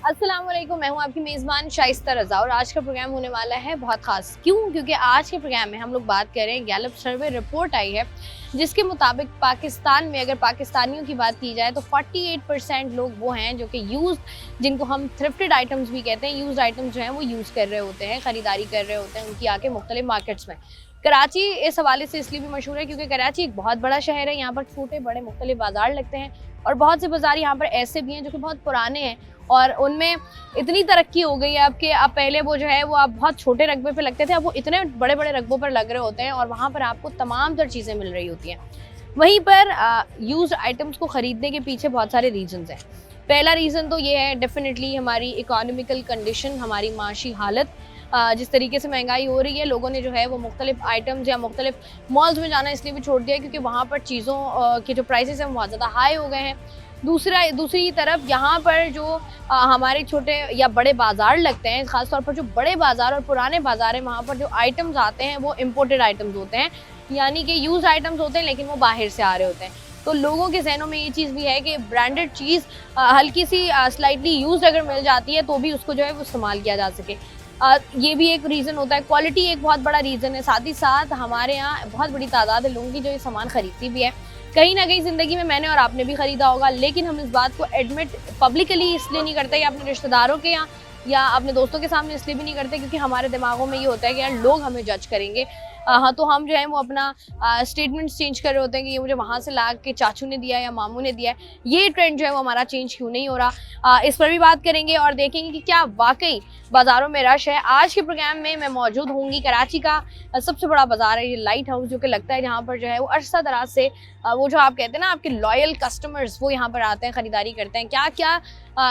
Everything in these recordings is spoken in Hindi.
अस्सलाम वालेकुम, मैं हूं आपकी मेज़बान शाइस्ता रज़ा और आज का प्रोग्राम होने वाला है बहुत ख़ास। क्यों? क्योंकि आज के प्रोग्राम में हम लोग बात कर रहे हैं, गैलप सर्वे रिपोर्ट आई है जिसके मुताबिक पाकिस्तान में अगर पाकिस्तानियों की बात की जाए तो 48% लोग वो हैं जो कि यूज़, जिनको हम थ्रिफ्टेड आइटम्स भी कहते हैं, यूज़ आइटम्स जो हैं वो यूज़ कर रहे होते हैं, ख़रीदारी कर रहे होते हैं उनकी आके मुख्तलिफ मार्केट्स में। कराची इस हवाले से इसलिए भी मशहूर है क्योंकि कराची एक बहुत बड़ा शहर है, यहाँ पर छोटे बड़े मुख्तलिफ बाज़ार लगते हैं और बहुत से बाज़ार यहाँ पर ऐसे भी हैं जो कि बहुत पुराने हैं और उनमें इतनी तरक्की हो गई है अब कि अब पहले वो जो है वो आप बहुत छोटे रकबे पे लगते थे, अब वो इतने बड़े बड़े रकबों पर लग रहे होते हैं और वहाँ पर आपको तमाम तर चीज़ें मिल रही होती हैं। वहीं पर यूज्ड आइटम्स को ख़रीदने के पीछे बहुत सारे रीजंस हैं। पहला रीज़न तो ये है डेफिनेटली हमारी इकोनॉमिकल कंडीशन, हमारी माशी हालत। जिस तरीके से महंगाई हो रही है, लोगों ने जो है वो मुख्तलिफ आइटम्स या मुख्तलिफ मॉल्स में जाना इसलिए भी छोड़ दिया है क्योंकि वहाँ पर चीज़ों के जो प्राइसेस हैं वो बहुत ज़्यादा हाई हो गए हैं। दूसरी तरफ यहाँ पर जो हमारे छोटे या बड़े बाज़ार लगते हैं, ख़ासतौर पर जो बड़े बाज़ार और पुराने बाज़ार हैं, वहाँ पर जो आइटम्स आते हैं वो इम्पोर्टेड आइटम्स होते हैं, यानी कि यूज़ आइटम्स होते हैं लेकिन वो बाहर से आ रहे होते हैं। तो लोगों के जहनों में ये चीज़ भी है कि ब्रांडेड चीज़ हल्की सी स्लाइटली यूज़ अगर मिल जाती है तो भी उसको जो है वो इस्तेमाल किया जा सके। ये भी एक रीज़न होता है। क्वालिटी एक बहुत बड़ा रीज़न है। साथ ही साथ हमारे यहाँ बहुत बड़ी तादाद है लोगों की जो ये सामान ख़रीदती भी है। कहीं ना कहीं ज़िंदगी में मैंने और आपने भी ख़रीदा होगा, लेकिन हम इस बात को एडमिट पब्लिकली इसलिए नहीं करते या अपने रिश्तेदारों के यहाँ या अपने दोस्तों के सामने इसलिए भी नहीं करते क्योंकि हमारे दिमागों में ये होता है कि यार लोग हमें जज करेंगे। हाँ, तो हम जो है वो अपना स्टेटमेंट्स चेंज कर रहे होते हैं कि ये मुझे वहाँ से ला के चाचू ने दिया या मामू ने दिया है। ये ट्रेंड जो है वो हमारा चेंज क्यों नहीं हो रहा, इस पर भी बात करेंगे और देखेंगे कि क्या वाकई बाज़ारों में रश है। आज के प्रोग्राम में मैं मौजूद होंगी कराची का सबसे बड़ा बाज़ार है ये लाइट हाउस, जो कि लगता है जहाँ पर जो है वो अरसा दराज से वो जो आप कहते हैं ना आपके लॉयल कस्टमर्स वो यहाँ पर आते हैं, ख़रीदारी करते हैं। क्या क्या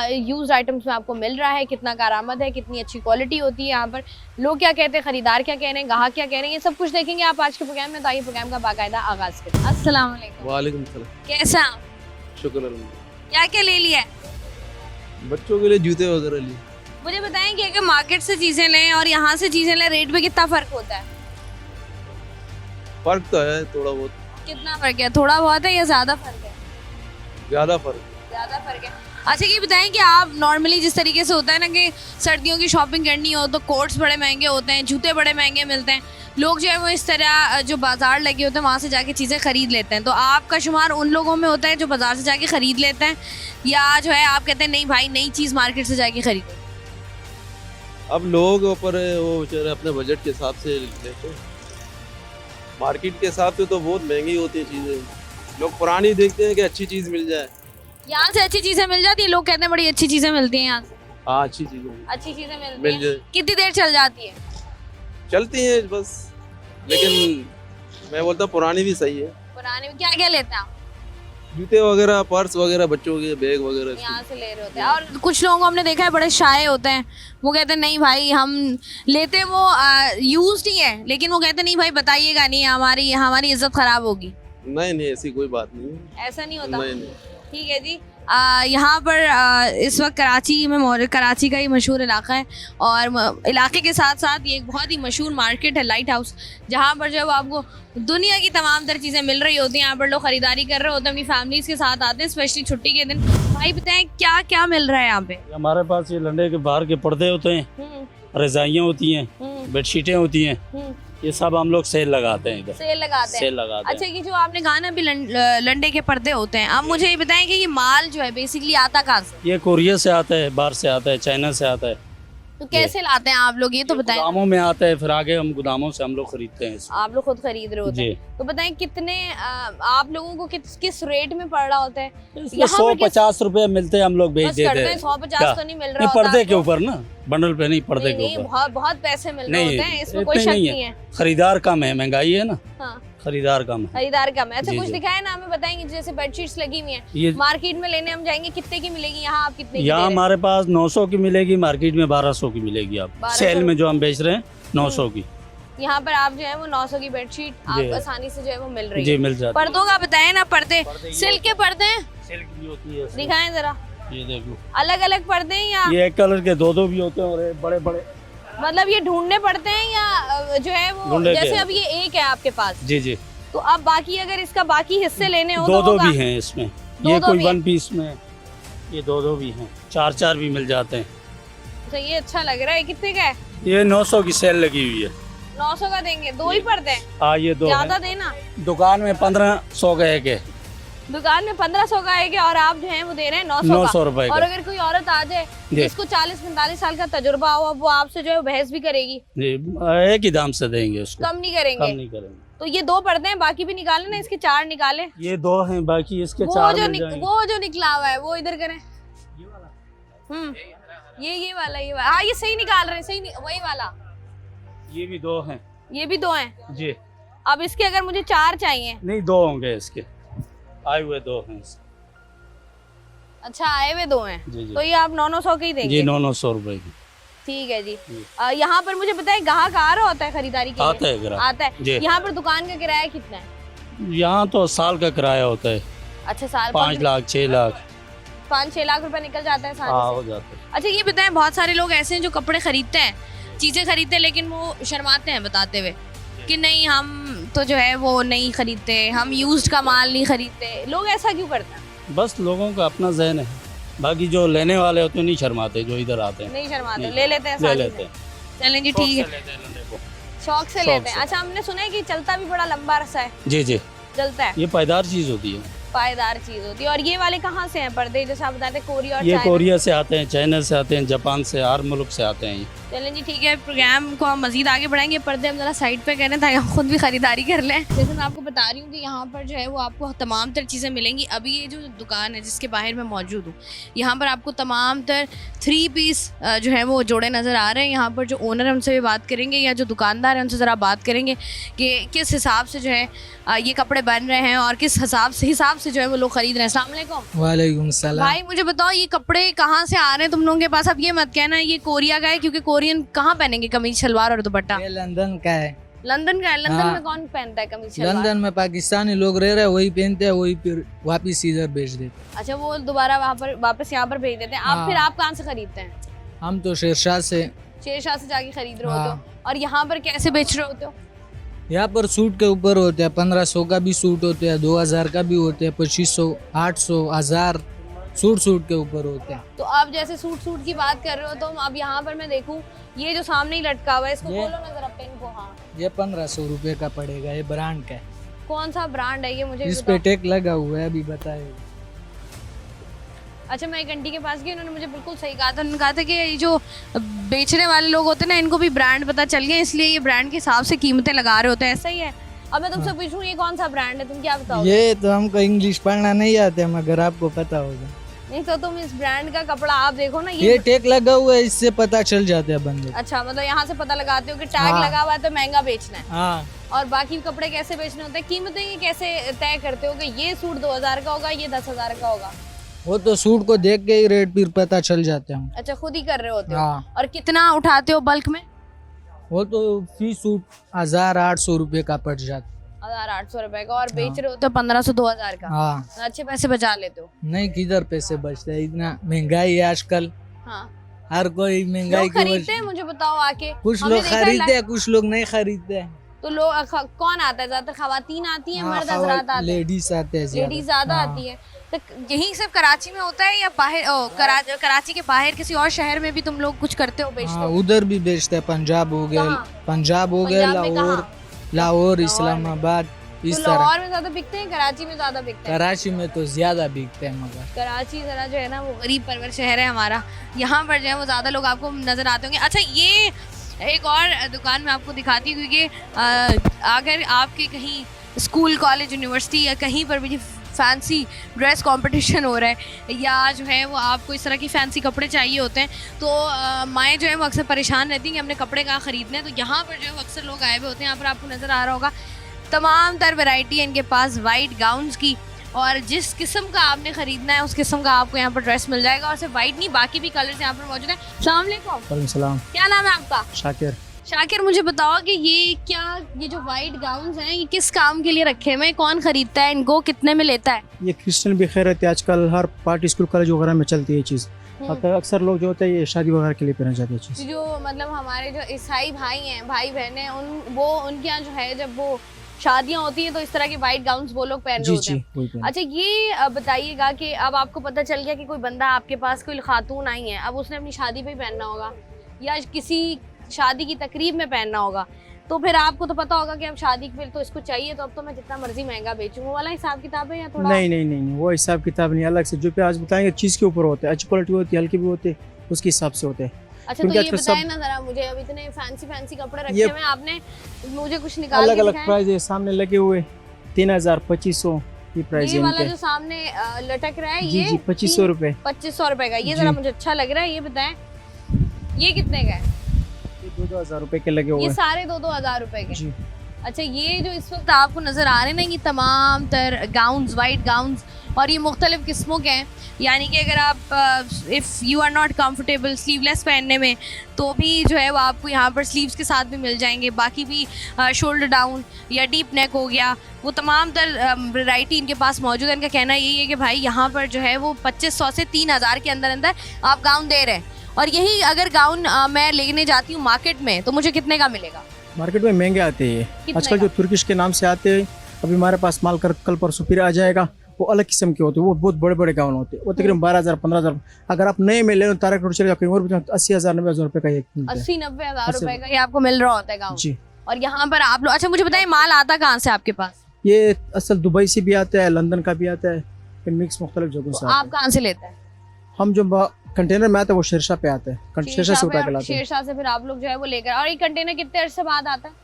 यूज़ आइटम्स में आपको मिल रहा है, कितना कारआमद है, कितनी अच्छी क्वालिटी होती है यहाँ पर, लोग क्या कहते हैं, ख़रीदार क्या कह रहे हैं, ग्राहक क्या कह रहे हैं, ये सब कुछ देखेंगे आप आज के प्रोग्राम में। तो आइए प्रोग्राम का बाकायदा आगाज़ करें। अस्सलाम वालेकुम। वालेकुम सलाम। कैसा आप? शुक्र अल्हम्दुलिल्लाह। क्या क्या ले लिया है? बच्चों के लिए जूते वगैरह लिए। मुझे बताएं कि अगर मार्केट से चीज़ें लें और यहाँ से चीज़ें लें, रेट में कितना फ़र्क होता है? फ़र्क तो है थोड़ा बहुत। कितना फ़र्क है? थोड़ा बहुत है या ज़्यादा फ़र्क है? ज़्यादा फ़र्क। ज़्यादा फ़र्क है। अच्छा, ये बताएं कि आप नॉर्मली जिस तरीके से होता है ना कि सर्दियों की शॉपिंग करनी हो तो कोट्स बड़े महंगे होते हैं, जूते बड़े महंगे मिलते हैं, लोग जो है वो इस तरह जो बाज़ार लगे होते हैं वहाँ से जाके चीज़ें ख़रीद लेते हैं। तो आपका शुमार उन लोगों में होता है जो बाज़ार से जाके ख़रीद लेते हैं, या जो है आप कहते हैं नहीं भाई नई चीज़ मार्केट से जाके ख़रीदो? अब लोग ऊपर वो बेचारे अपने बजट के हिसाब से लेते हैं। मार्केट के हिसाब से तो बहुत महंगी होती है चीज़ें। लोग पुरानी देखते हैं कि अच्छी चीज़ मिल जाए। यहाँ से अच्छी चीज़ें मिल जाती है, लोग कहते हैं बड़ी अच्छी चीज़ें मिलती हैं यहाँ से। हाँ, अच्छी चीज़ें अच्छी चीज़ें मिल मिलती जाए। हैं। कितनी देर चल जाती है? चलती हैं बस, लेकिन मैं बोलता पुरानी भी सही है। पुराने में क्या क्या लेते हैं आप? जूते वगैरह, पर्स वगैरह, बच्चों के बैग वगैरह यहाँ से ले रहे होते हैं। और कुछ लोगों को हमने देखा है बड़े शाये होते हैं, वो कहते हैं नहीं भाई हम लेते वो यूज्ड ही है, लेकिन वो कहते नहीं भाई बताइएगा नहीं, हमारी हमारी इज्जत खराब होगी। नहीं, ऐसी कोई बात नहीं है। ऐसा नहीं होता? नहीं। ठीक है जी। यहाँ पर इस वक्त कराची में मौजूद, कराची का ही मशहूर इलाका है और इलाके के साथ साथ ये एक बहुत ही मशहूर मार्केट है लाइट हाउस, जहाँ पर जो है वो आपको दुनिया की तमाम तर चीज़ें मिल रही होती हैं। यहाँ पर लोग ख़रीदारी कर रहे होते हैं, अपनी फैमिलीज़ के साथ आते हैं, स्पेशली छुट्टी के दिन। भाई बताएं क्या क्या मिल रहा है यहाँ पे? हमारे पास ये लंडे के बाहर के पर्दे होते हैं, रज़ाइयाँ होती हैं, बेडशीटें होती हैं, ये सब हम लोग सेल लगाते हैं इधर। सेल लगाते हैं? सेल लगाते हैं। अच्छा, ये जो आपने कहा ना अभी लंडे के पर्दे होते हैं, अब मुझे ये बताएं कि ये माल जो है बेसिकली आता कहाँ से? ये कोरिया से आता है, बाहर से आता है, चाइना से आता है। तो कैसे लाते हैं आप लोग, ये तो बताएं। गोदामों में आता है, फिर आगे हम गोदामों से हम लोग खरीदते हैं इसको। आप लोग खुद खरीद रहे होते हैं? तो बताएं कितने आप लोगों को किस रेट में पड़ रहा होता है? 150 रुपए मिलते हैं, हम लोग बेच देते हैं। 150 तो नहीं मिल रहा होता पर्दे के ऊपर ना, बंडल पे नहीं, पर्दे के ऊपर। बहुत बहुत पैसे मिल रहे होते हैं, इसमें कोई शक नहीं है। खरीदार कम है, महंगाई है ना। हाँ, खरीदार कम है। खरीदार कम है। अच्छा, जी, कुछ जी। दिखाए ना हमें, बताएंगे जैसे बेडशीट्स लगी हुई ये हैं, मार्केट में लेने हम जाएंगे कितने की मिलेगी, यहाँ आप कितने की यहाँ दे रहे हैं? हमारे पास 900 की मिलेगी, मार्केट में 1200 की मिलेगी। आप 1200 सेल में जो हम बेच रहे हैं 900 की। यहाँ पर आप जो है वो 900 की बेडशीट आपको आसानी से जो है वो मिल रही जी, है। मिल जाती है। पर्दों का बताएं ना, पर्दे सिल्क के पर्दे हैं? सिल्क भी होती है, दिखाएं जरा। ये देखो, अलग अलग पर्दे हैं या ये एक कलर के दो भी होते हैं और बड़े बड़े, मतलब ये ढूंढने पड़ते हैं या जो है वो, ढूंढने के जैसे हैं। अब ये एक है आपके पास, जी जी, तो अब बाकी अगर इसका बाकी हिस्से लेने हो तो दो होगा? भी हैं इसमें, दो ये कोई भी वन पीस में ये 2-2 भी हैं, 4-4 भी मिल जाते हैं। अच्छा ये अच्छा लग रहा है, कितने का है? ये 900 की सेल लगी हुई है। 900 का देंगे, दो ही पर्दे हैं? हाँ ये 2 ज्यादा हैं। देना। दुकान में 1500 का एक है। दुकान में 1500 का है और आप जो है वो दे रहे हैं 900 900 रुपए का। और का। अगर कोई औरत आ जाए जी। जिसको 40-45 साल का तजुर्बा हो, वो आपसे जो है बहस भी करेगी? जी, एक ही दाम से देंगे उसको, कम नहीं करेंगे? कम नहीं करेंगे। तो ये 2 पर्दे हैं, बाकी भी निकाले ना, इसके 4 निकाले। ये 2 हैं, बाकी इसके वो 4 जो मिल जाएंगे। वो जो निकला हुआ है वो इधर करें। ये वाला हाँ ये सही निकाल रहे हैं, वही वाला। ये भी 2 हैं। ये भी 2 हैं। जी। अब इसके अगर मुझे 4 चाहिए? नहीं 2 होंगे इसके, आए हुए 2 हैं इसके। अच्छा आए हुए 2 हैं। जी जी। तो ये आप 900 के ही देंगे? जी 900 रुपए की। ठीक है जी। जी। यहाँ पर मुझे बताए ग्राहक आ रहा होता है खरीदारी के लिए? आता है ग्राहक। आता है। जी। यहाँ पर दुकान का किराया कितना है? यहाँ तो साल का किराया होता है। अच्छा साल 5 लाख 6 लाख। 5-6 लाख रुपए निकल जाता है साल हाँ से। हो जाता है। अच्छा ये बताएं, बहुत सारे लोग ऐसे हैं जो कपड़े खरीदते हैं, चीजें खरीदते हैं, लेकिन वो शर्माते हैं बताते हुए कि नहीं हम तो जो है वो नहीं खरीदते, हम यूज्ड का माल नहीं खरीदते। लोग ऐसा क्यों करते हैं? बस लोगों का अपना ज़हन है, बाकी जो लेने वाले होते हैं नहीं शर्माते, जो इधर आते हैं नहीं शर्माते, नहीं, ले लेते हैं ले आसानी लेते से। हैं। चलें जी शौक ठीक से है, लेते हैं लेने को। शौक से शौक लेते हैं। से। अच्छा हमने सुना है कि चलता भी बड़ा लंबा अरसा है। जी जी, चलता है, ये पायदार चीज़ होती है। पायदार चीज होती है। और ये वाले कहाँ से हैं पर्दे, जैसे आप बताते हैं कोरिया और ये चाइना? कोरिया से आते हैं, चाइना से आते हैं, जापान से, हर मुल्क से आते हैं ये। चलें जी ठीक है, प्रोग्राम को हम मजीद आगे बढ़ाएंगे। पर्दे हम जरा साइड पे करें ताकि हम खुद भी खरीदारी कर लें। जैसे मैं आपको बता रही हूँ कि यहाँ पर जो है वो आपको तमाम तर चीज़ें मिलेंगी। अभी ये जो दुकान है जिसके बाहर मैं मौजूद हूँ, यहाँ पर आपको तमाम तर 3 पीस जो है वो जोड़े नज़र आ रहे हैं। यहाँ पर जो ओनर है उनसे भी बात करेंगे, या जो दुकानदार है उनसे ज़रा बात करेंगे कि किस हिसाब से जो है ये कपड़े बन रहे हैं और किस हिसाब से जो है वो लोग खरीद रहे हैं। अस्सलाम वालेकुम। वालेकुम सलाम। भाई मुझे बताओ ये कपड़े कहाँ से आ रहे हैं तुम लोगों के पास? अब ये मत कहना ये कोरिया का है, क्योंकि कोरियन कहाँ पहनेंगे कमीज शलवार और दुपट्टा? ये लंदन का है। लंदन का है? लंदन हाँ। में कौन पहनता है कमीज शलवार? लंदन में पाकिस्तानी लोग रह रहे हैं, वही पहनते हैं, वही फिर वापिस इधर भेज देते अच्छा वो दोबारा वहाँ पर वापस यहाँ पर भेज देते हैं। आप हाँ। फिर आप कहाँ से खरीदते हैं? हैं। हम तो शेरशाह से। शेरशाह से जाके खरीद रहे होते हाँ। हो। और यहाँ पर कैसे बेच रहे होते हो? यहाँ पर सूट के ऊपर होते हैं, 1500 का भी सूट होते हैं, 2000 का भी होते हैं, 2500, 800, 1000 सूट के ऊपर होते हैं। तो आप जैसे सूट की बात कर रहे हो, तो अब यहाँ पर मैं देखूँ ये जो सामने ही लटका हुआ है, इसको ये- खोलो ना जरा पेन को। हाँ ये 1500 रुपए का पड़ेगा, ये ब्रांड का है। कौन सा ब्रांड है ये मुझे भी इस पे बताओ। टैग लगा हुआ है, अभी बताए। अच्छा मैं एक आंटी के पास गई, उन्होंने मुझे बिल्कुल सही कहा था। उन्होंने कहा था कि ये जो बेचने वाले लोग होते हैं ना, इनको भी ब्रांड पता चल गया, इसलिए ये ब्रांड के हिसाब से कीमतें लगा रहे होते हैं। ऐसा ही है? अब मैं तुमसे पूछूं ये कौन सा ब्रांड है, तुम क्या बताओगे? ये तो हमको इंग्लिश पढ़ना नहीं आता है, मगर आपको पता होगा। नहीं तो तुम इस ब्रांड का कपड़ा आप देखो ना, ये टैग लगा हुआ है, इससे पता चल जाता है बंदे को। अच्छा मतलब यहाँ से पता लगाते हो कि टैग हाँ। लगा हुआ है तो महंगा बेचना है। हाँ, और बाकी कपड़े कैसे बेचने होते हैं, कीमतें ये कैसे तय करते हो कि ये सूट 2000 का होगा, ये 10,000 का होगा? वो तो सूट को देख के ही रेट फिर पता चल जाता है। अच्छा खुद ही कर रहे होते हो? हाँ, और कितना उठाते हो बल्क में? वो तो फी सूट 1800 रुपए का पड़ जाता। 1800 रुपए का, और बेच रहे होते हो 1500-2000 का। हाँ, अच्छे पैसे बचा लेते हो। नहीं किधर पैसे बचते हैं, इतना महंगाई है आजकल। हाँ हर कोई महंगाई लोग की खरीदते हैं, वजह। मुझे बताओ आके। कुछ हमने लोग देखा है खरीदते हैं, कुछ लोग नहीं खरीदते हैं। तो लोग कौन आता है ज्यादातर? खवातीन आती हैं, मर्द हजरात आते हैं? लेडीज आते हैं, लेडीज ज्यादा हाँ। आती है। तो यही सिर्फ कराची में होता है या बाहर कराची के बाहर किसी और शहर में भी तुम लोग कुछ करते हो, बेचते हाँ, हो? उधर भी बेचते हैं। पंजाब हो गया, कहाँ? पंजाब हो गया, पंजाब में लाहौर, कहाँ? लाहौर, में। इस्लामाबाद, तो इस तरह। लाहौर में ज्यादा बिकते हैं, कराची में ज्यादा बिकते हैं? कराची में तो ज्यादा बिकते हैं, मगर कराची जरा जो है ना वो गरीब परवर शहर है हमारा, यहाँ पर जो है वो ज़्यादा लोग आपको नज़र आते होंगे। अच्छा ये एक और दुकान मैं आपको दिखाती हूँ, क्योंकि अगर आपके कहीं स्कूल कॉलेज यूनिवर्सिटी या कहीं पर भी फैंसी ड्रेस कंपटीशन हो रहा है, या जो है वो आपको इस तरह की फैंसी कपड़े चाहिए होते हैं, तो माएँ जो है वो अक्सर परेशान रहती हैं कि हमने कपड़े कहाँ ख़रीदने हैं। तो यहाँ पर जो है वो अक्सर लोग आए हुए होते हैं। यहाँ पर आपको नज़र आ रहा होगा तमाम तर वैरायटी है इनके पास वाइट गाउन्स की, और जिस किस्म का आपने खरीदना है उस किस्म का आपको यहाँ पर ड्रेस मिल जाएगा। और सिर्फ वाइट नहीं, बाकी भी कलर्स यहाँ पर मौजूद हैं। अस्सलाम वालेकुम। सलाम। क्या नाम है आपका? शाकिर। शाकिर, मुझे बताओ कि ये जो वाइट गाउन्स हैं ये किस काम के लिए रखे हुए हैं? कौन खरीदता है इनको, कितने में लेता है? ये क्रिश्चियन भी खैर रहती है आजकल, हर पार्टी स्कूल कॉलेज वगैरह में चलती है ये चीज़। अक्सर लोग जो होते हैं ये शादी वगैरह के लिए पहना जाती है चीज़। जो मतलब हमारे जो ईसाई भाई हैं, भाई बहन हैं, उनके यहाँ जो है जब वो शादियां होती हैं तो इस तरह के वाइट गाउन्स वो लोग पहन रहे जी होते जी हैं। वही पहने। अच्छा ये बताइएगा कि अब आपको पता चल गया कि कोई बंदा आपके पास, कोई खातून आई है, अब उसने अपनी शादी पे ही पहनना होगा या किसी शादी की तकरीब में पहनना होगा, तो फिर आपको तो पता होगा कि अब शादी पे तो इसको चाहिए, तो अब तो मैं जितना मर्जी महंगा बेचूं, वो वाला हिसाब किताब है या थोड़ा? नहीं नहीं नहीं नहीं, वो हिसाब किताब नहीं, अलग से जो पे आज बताएंगे चीज़ के ऊपर होते हैं, अच्छी क्वालिटी होती है, हल्के भी होते हैं, उसके हिसाब से होते हैं। अच्छा क्योंकि तो ये आजकल सब- बताएं ना जरा मुझे, अब इतने फैंसी फैंसी कपड़े रखे ये- हुए हैं आपने, मुझे कुछ निकाल अलग के अलग दिखाएं। प्राइस है, सामने लगे हुए 3000 2500 ये प्राइस ये है वाला इनके। जो सामने लटक रहा है जी ये जी 2500 रुपए। 2500 रुपए का, ये जी। जरा मुझे अच्छा लग रहा है, ये बताएं ये कितने का है? ये 2-2 रुपए के लगे हुए ये हैं। सारे 2-2 हजार रुपए के। जी अच्छा ये जो इस वक्त आपको नज़र आ रहे हैं ना, ये तमाम तर गाउन्स, वाइट गाउन्स, और ये मुख्तलिफ किस्मों के हैं, यानी कि अगर आप if you are not comfortable sleeveless पहनने में, तो भी जो है वो आपको यहाँ पर स्लीव्स के साथ भी मिल जाएंगे, बाकी भी शोल्डर डाउन या डीप नेक हो गया, वो तमाम तर वैरायटी इनके पास मौजूद है। इनका कहना यही है कि भाई यहाँ पर जो है वो 2500 से 3000 के अंदर अंदर आप गाउन दे रहे हैं, और यही अगर गाउन मैं लेने जाती हूँ मार्केट में तो मुझे कितने का मिलेगा? मार्केट में महंगे आते हैं ये कितने आजकल, का? जो तुर्किश के नाम से आते हैं, अभी हमारे पास माल कल परसों फिर आ जाएगा, वो अलग किस्म के होते हैं, वो बहुत बड़े बड़े गाउन होते हैं, वो तकरीबन 12,000 15,000। अगर आप नए में ले लो तारक रोड चले जाओ और 80,000 90,000 रुपए का एक मिलता है। 80-90 हजार 80,000 रुपए का ये आपको मिल रहा होता है गाउन। जी और यहाँ पर आप लोग, अच्छा मुझे बताइए माल आता कहाँ से आपके पास? ये असल दुबई से भी आता है, लंदन का भी आता है, ये मिक्स मुख्तलिफ जगहों से आता आप कहाँ से लेते हैं? है। हम जो कंटेनर में आता है वो शेरशाह पे आता है, शेरशाह से उठा के लाते हैं। शेरशाह से फिर आप लोग जो है वो लेकर, और ये कंटेनर कितने अरसे बाद आता है?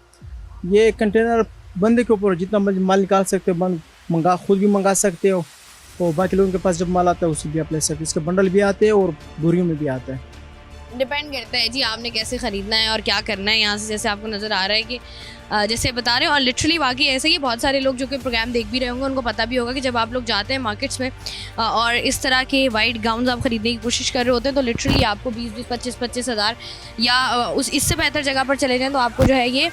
ये कंटेनर बंदे के ऊपर, जितना माल निकाल सकते हो मंगा, खुद भी मंगा सकते हो, और बाकी लोगों के पास जब माल आता है उससे भी आप ले सकते हो। इसके बंडल भी आते हैं और बोरियों में भी आता है। डिपेंड करता है जी आपने कैसे ख़रीदना है और क्या करना है। यहाँ से जैसे आपको नज़र आ रहा है कि जैसे बता रहे हैं, और लिटरली वाकई ऐसे ही बहुत सारे लोग जो कि प्रोग्राम देख भी रहे होंगे उनको पता भी होगा कि जब आप लोग जाते हैं मार्केट्स में और इस तरह के वाइट गाउन्स आप ख़रीदने की कोशिश कर रहे होते हैं, तो लिटरली आपको 20-20 25-25 हज़ार या इससे बेहतर जगह पर चले जाएँ तो आपको जो है ये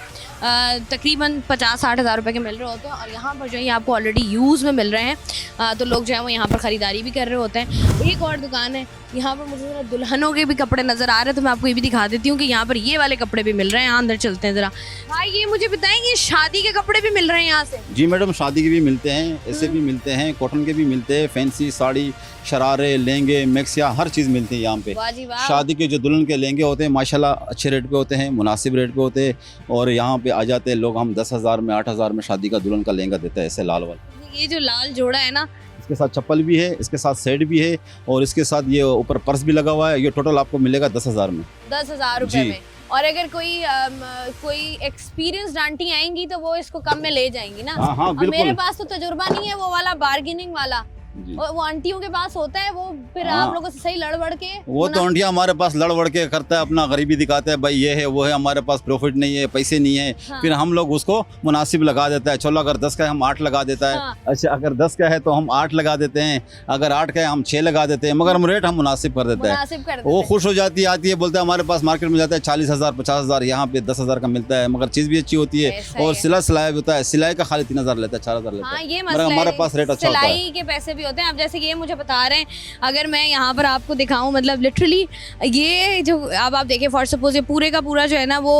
तकरीबन 50-60 हज़ार रुपये के मिल रहे होते हैं। और यहाँ पर जो है आपको ऑलरेडी यूज़ में मिल रहे हैं, तो लोग जो है वो यहाँ पर ख़रीदारी भी कर रहे होते हैं। एक और दुकान है यहाँ पर, मुझे ज़रा दुल्हनों के भी कपड़े नज़र आ रहे हैं, तो मैं आपको ये भी दिखा देती हूँ कि यहाँ पर ये वाले कपड़े भी मिल रहे हैं। यहाँ अंदर चलते हैं ज़रा। भाई ये मुझे बताएंगे शादी के कपड़े भी मिल रहे हैं यहाँ से? जी मैडम, शादी के भी मिलते हैं, ऐसे भी मिलते हैं, कॉटन के भी मिलते हैं, फैंसी साड़ी, शरारे, लहंगे, मैक्सिया, हर चीज़ मिलती है यहाँ पे। वाह जी वाह। शादी के जो दुल्हन के लहंगे होते हैं माशाल्लाह अच्छे रेट पे होते हैं, मुनासिब रेट पे होते हैं, और यहाँ पे आ जाते हैं लोग, हम 10,000 में 8,000 में शादी का दुल्हन का लहंगा देते हैं, ऐसे लाल वाला। ये जो लाल जोड़ा है ना, इसके साथ चप्पल भी है, इसके साथ सेट भी है, और इसके साथ ये ऊपर पर्स भी लगा हुआ है। ये टोटल आपको मिलेगा 10,000 में। 10,000 रुपये जी। में। और अगर कोई एक्सपीरियंस्ड आंटी आएंगी तो वो इसको कम में ले जाएंगी ना? हाँ हाँ अब मेरे बिल्कुल पास तो तजुर्बा नहीं है वो वाला बार्गेनिंग वाला, जी। वो आंटियों के पास होता है, वो फिर हाँ। आप लोगों से सही लड़बड़ के वो तो आंटियाँ हमारे पास लड़ वड़ के करता है, अपना गरीबी दिखाता है, भाई ये है वो है, हमारे पास प्रॉफिट नहीं है, पैसे नहीं है। हाँ। फिर हम लोग उसको मुनासिब लगा देता है। चलो अगर 10 का है हम 8 लगा देता है। हाँ। अच्छा अगर 10 का है तो हम 8 लगा देते हैं, अगर 8 का है हम 6 लगा देते हैं, मगर हम रेट हम मुनासिब कर देते हैं। मुनासिब कर वो देते खुश हो जाती है, आती है, बोलते हैं हमारे पास मार्केट में जाता है 40,000 50,000, यहाँ पे 10,000 का मिलता है, मगर चीज़ भी अच्छी होती है, ऐसा ही और है। सिला सिलाया भी होता है। सिलाई का खाली 3,000 लेता है, 4,000 लेता हाँ है, ये मगर मसला हमारे है, पास रेट अच्छा होता है। सिलाई के पैसे भी होते हैं। अब जैसे ये मुझे बता रहे हैं, अगर मैं यहाँ पर आपको दिखाऊं, मतलब लिटरली ये जो अब आप देखें, फॉर सपोज ये पूरे का पूरा जो है ना वो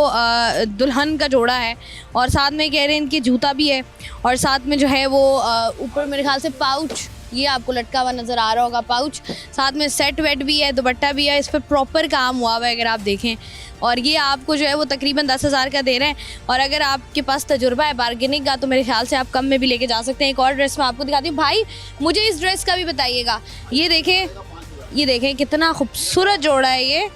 दुल्हन का जोड़ा है, और साथ में कह रहे हैं इनके जूता भी है, और साथ में जो है वो ऊपर मेरे ख्याल से पाउच ये आपको लटका हुआ नज़र आ रहा होगा, पाउच, साथ में सेट वेट भी है, दुपट्टा भी है, इस पर प्रॉपर काम हुआ हुआ है अगर आप देखें। और ये आपको जो है वो तकरीबन 10,000 का दे रहे हैं, और अगर आपके पास तजुर्बा है बार्गेनिंग का तो मेरे ख्याल से आप कम में भी लेके जा सकते हैं। एक और ड्रेस मैं आपको दिखाती हूँ। भाई मुझे इस ड्रेस का भी बताइएगा। ये देखें कितना खूबसूरत जोड़ा है ये,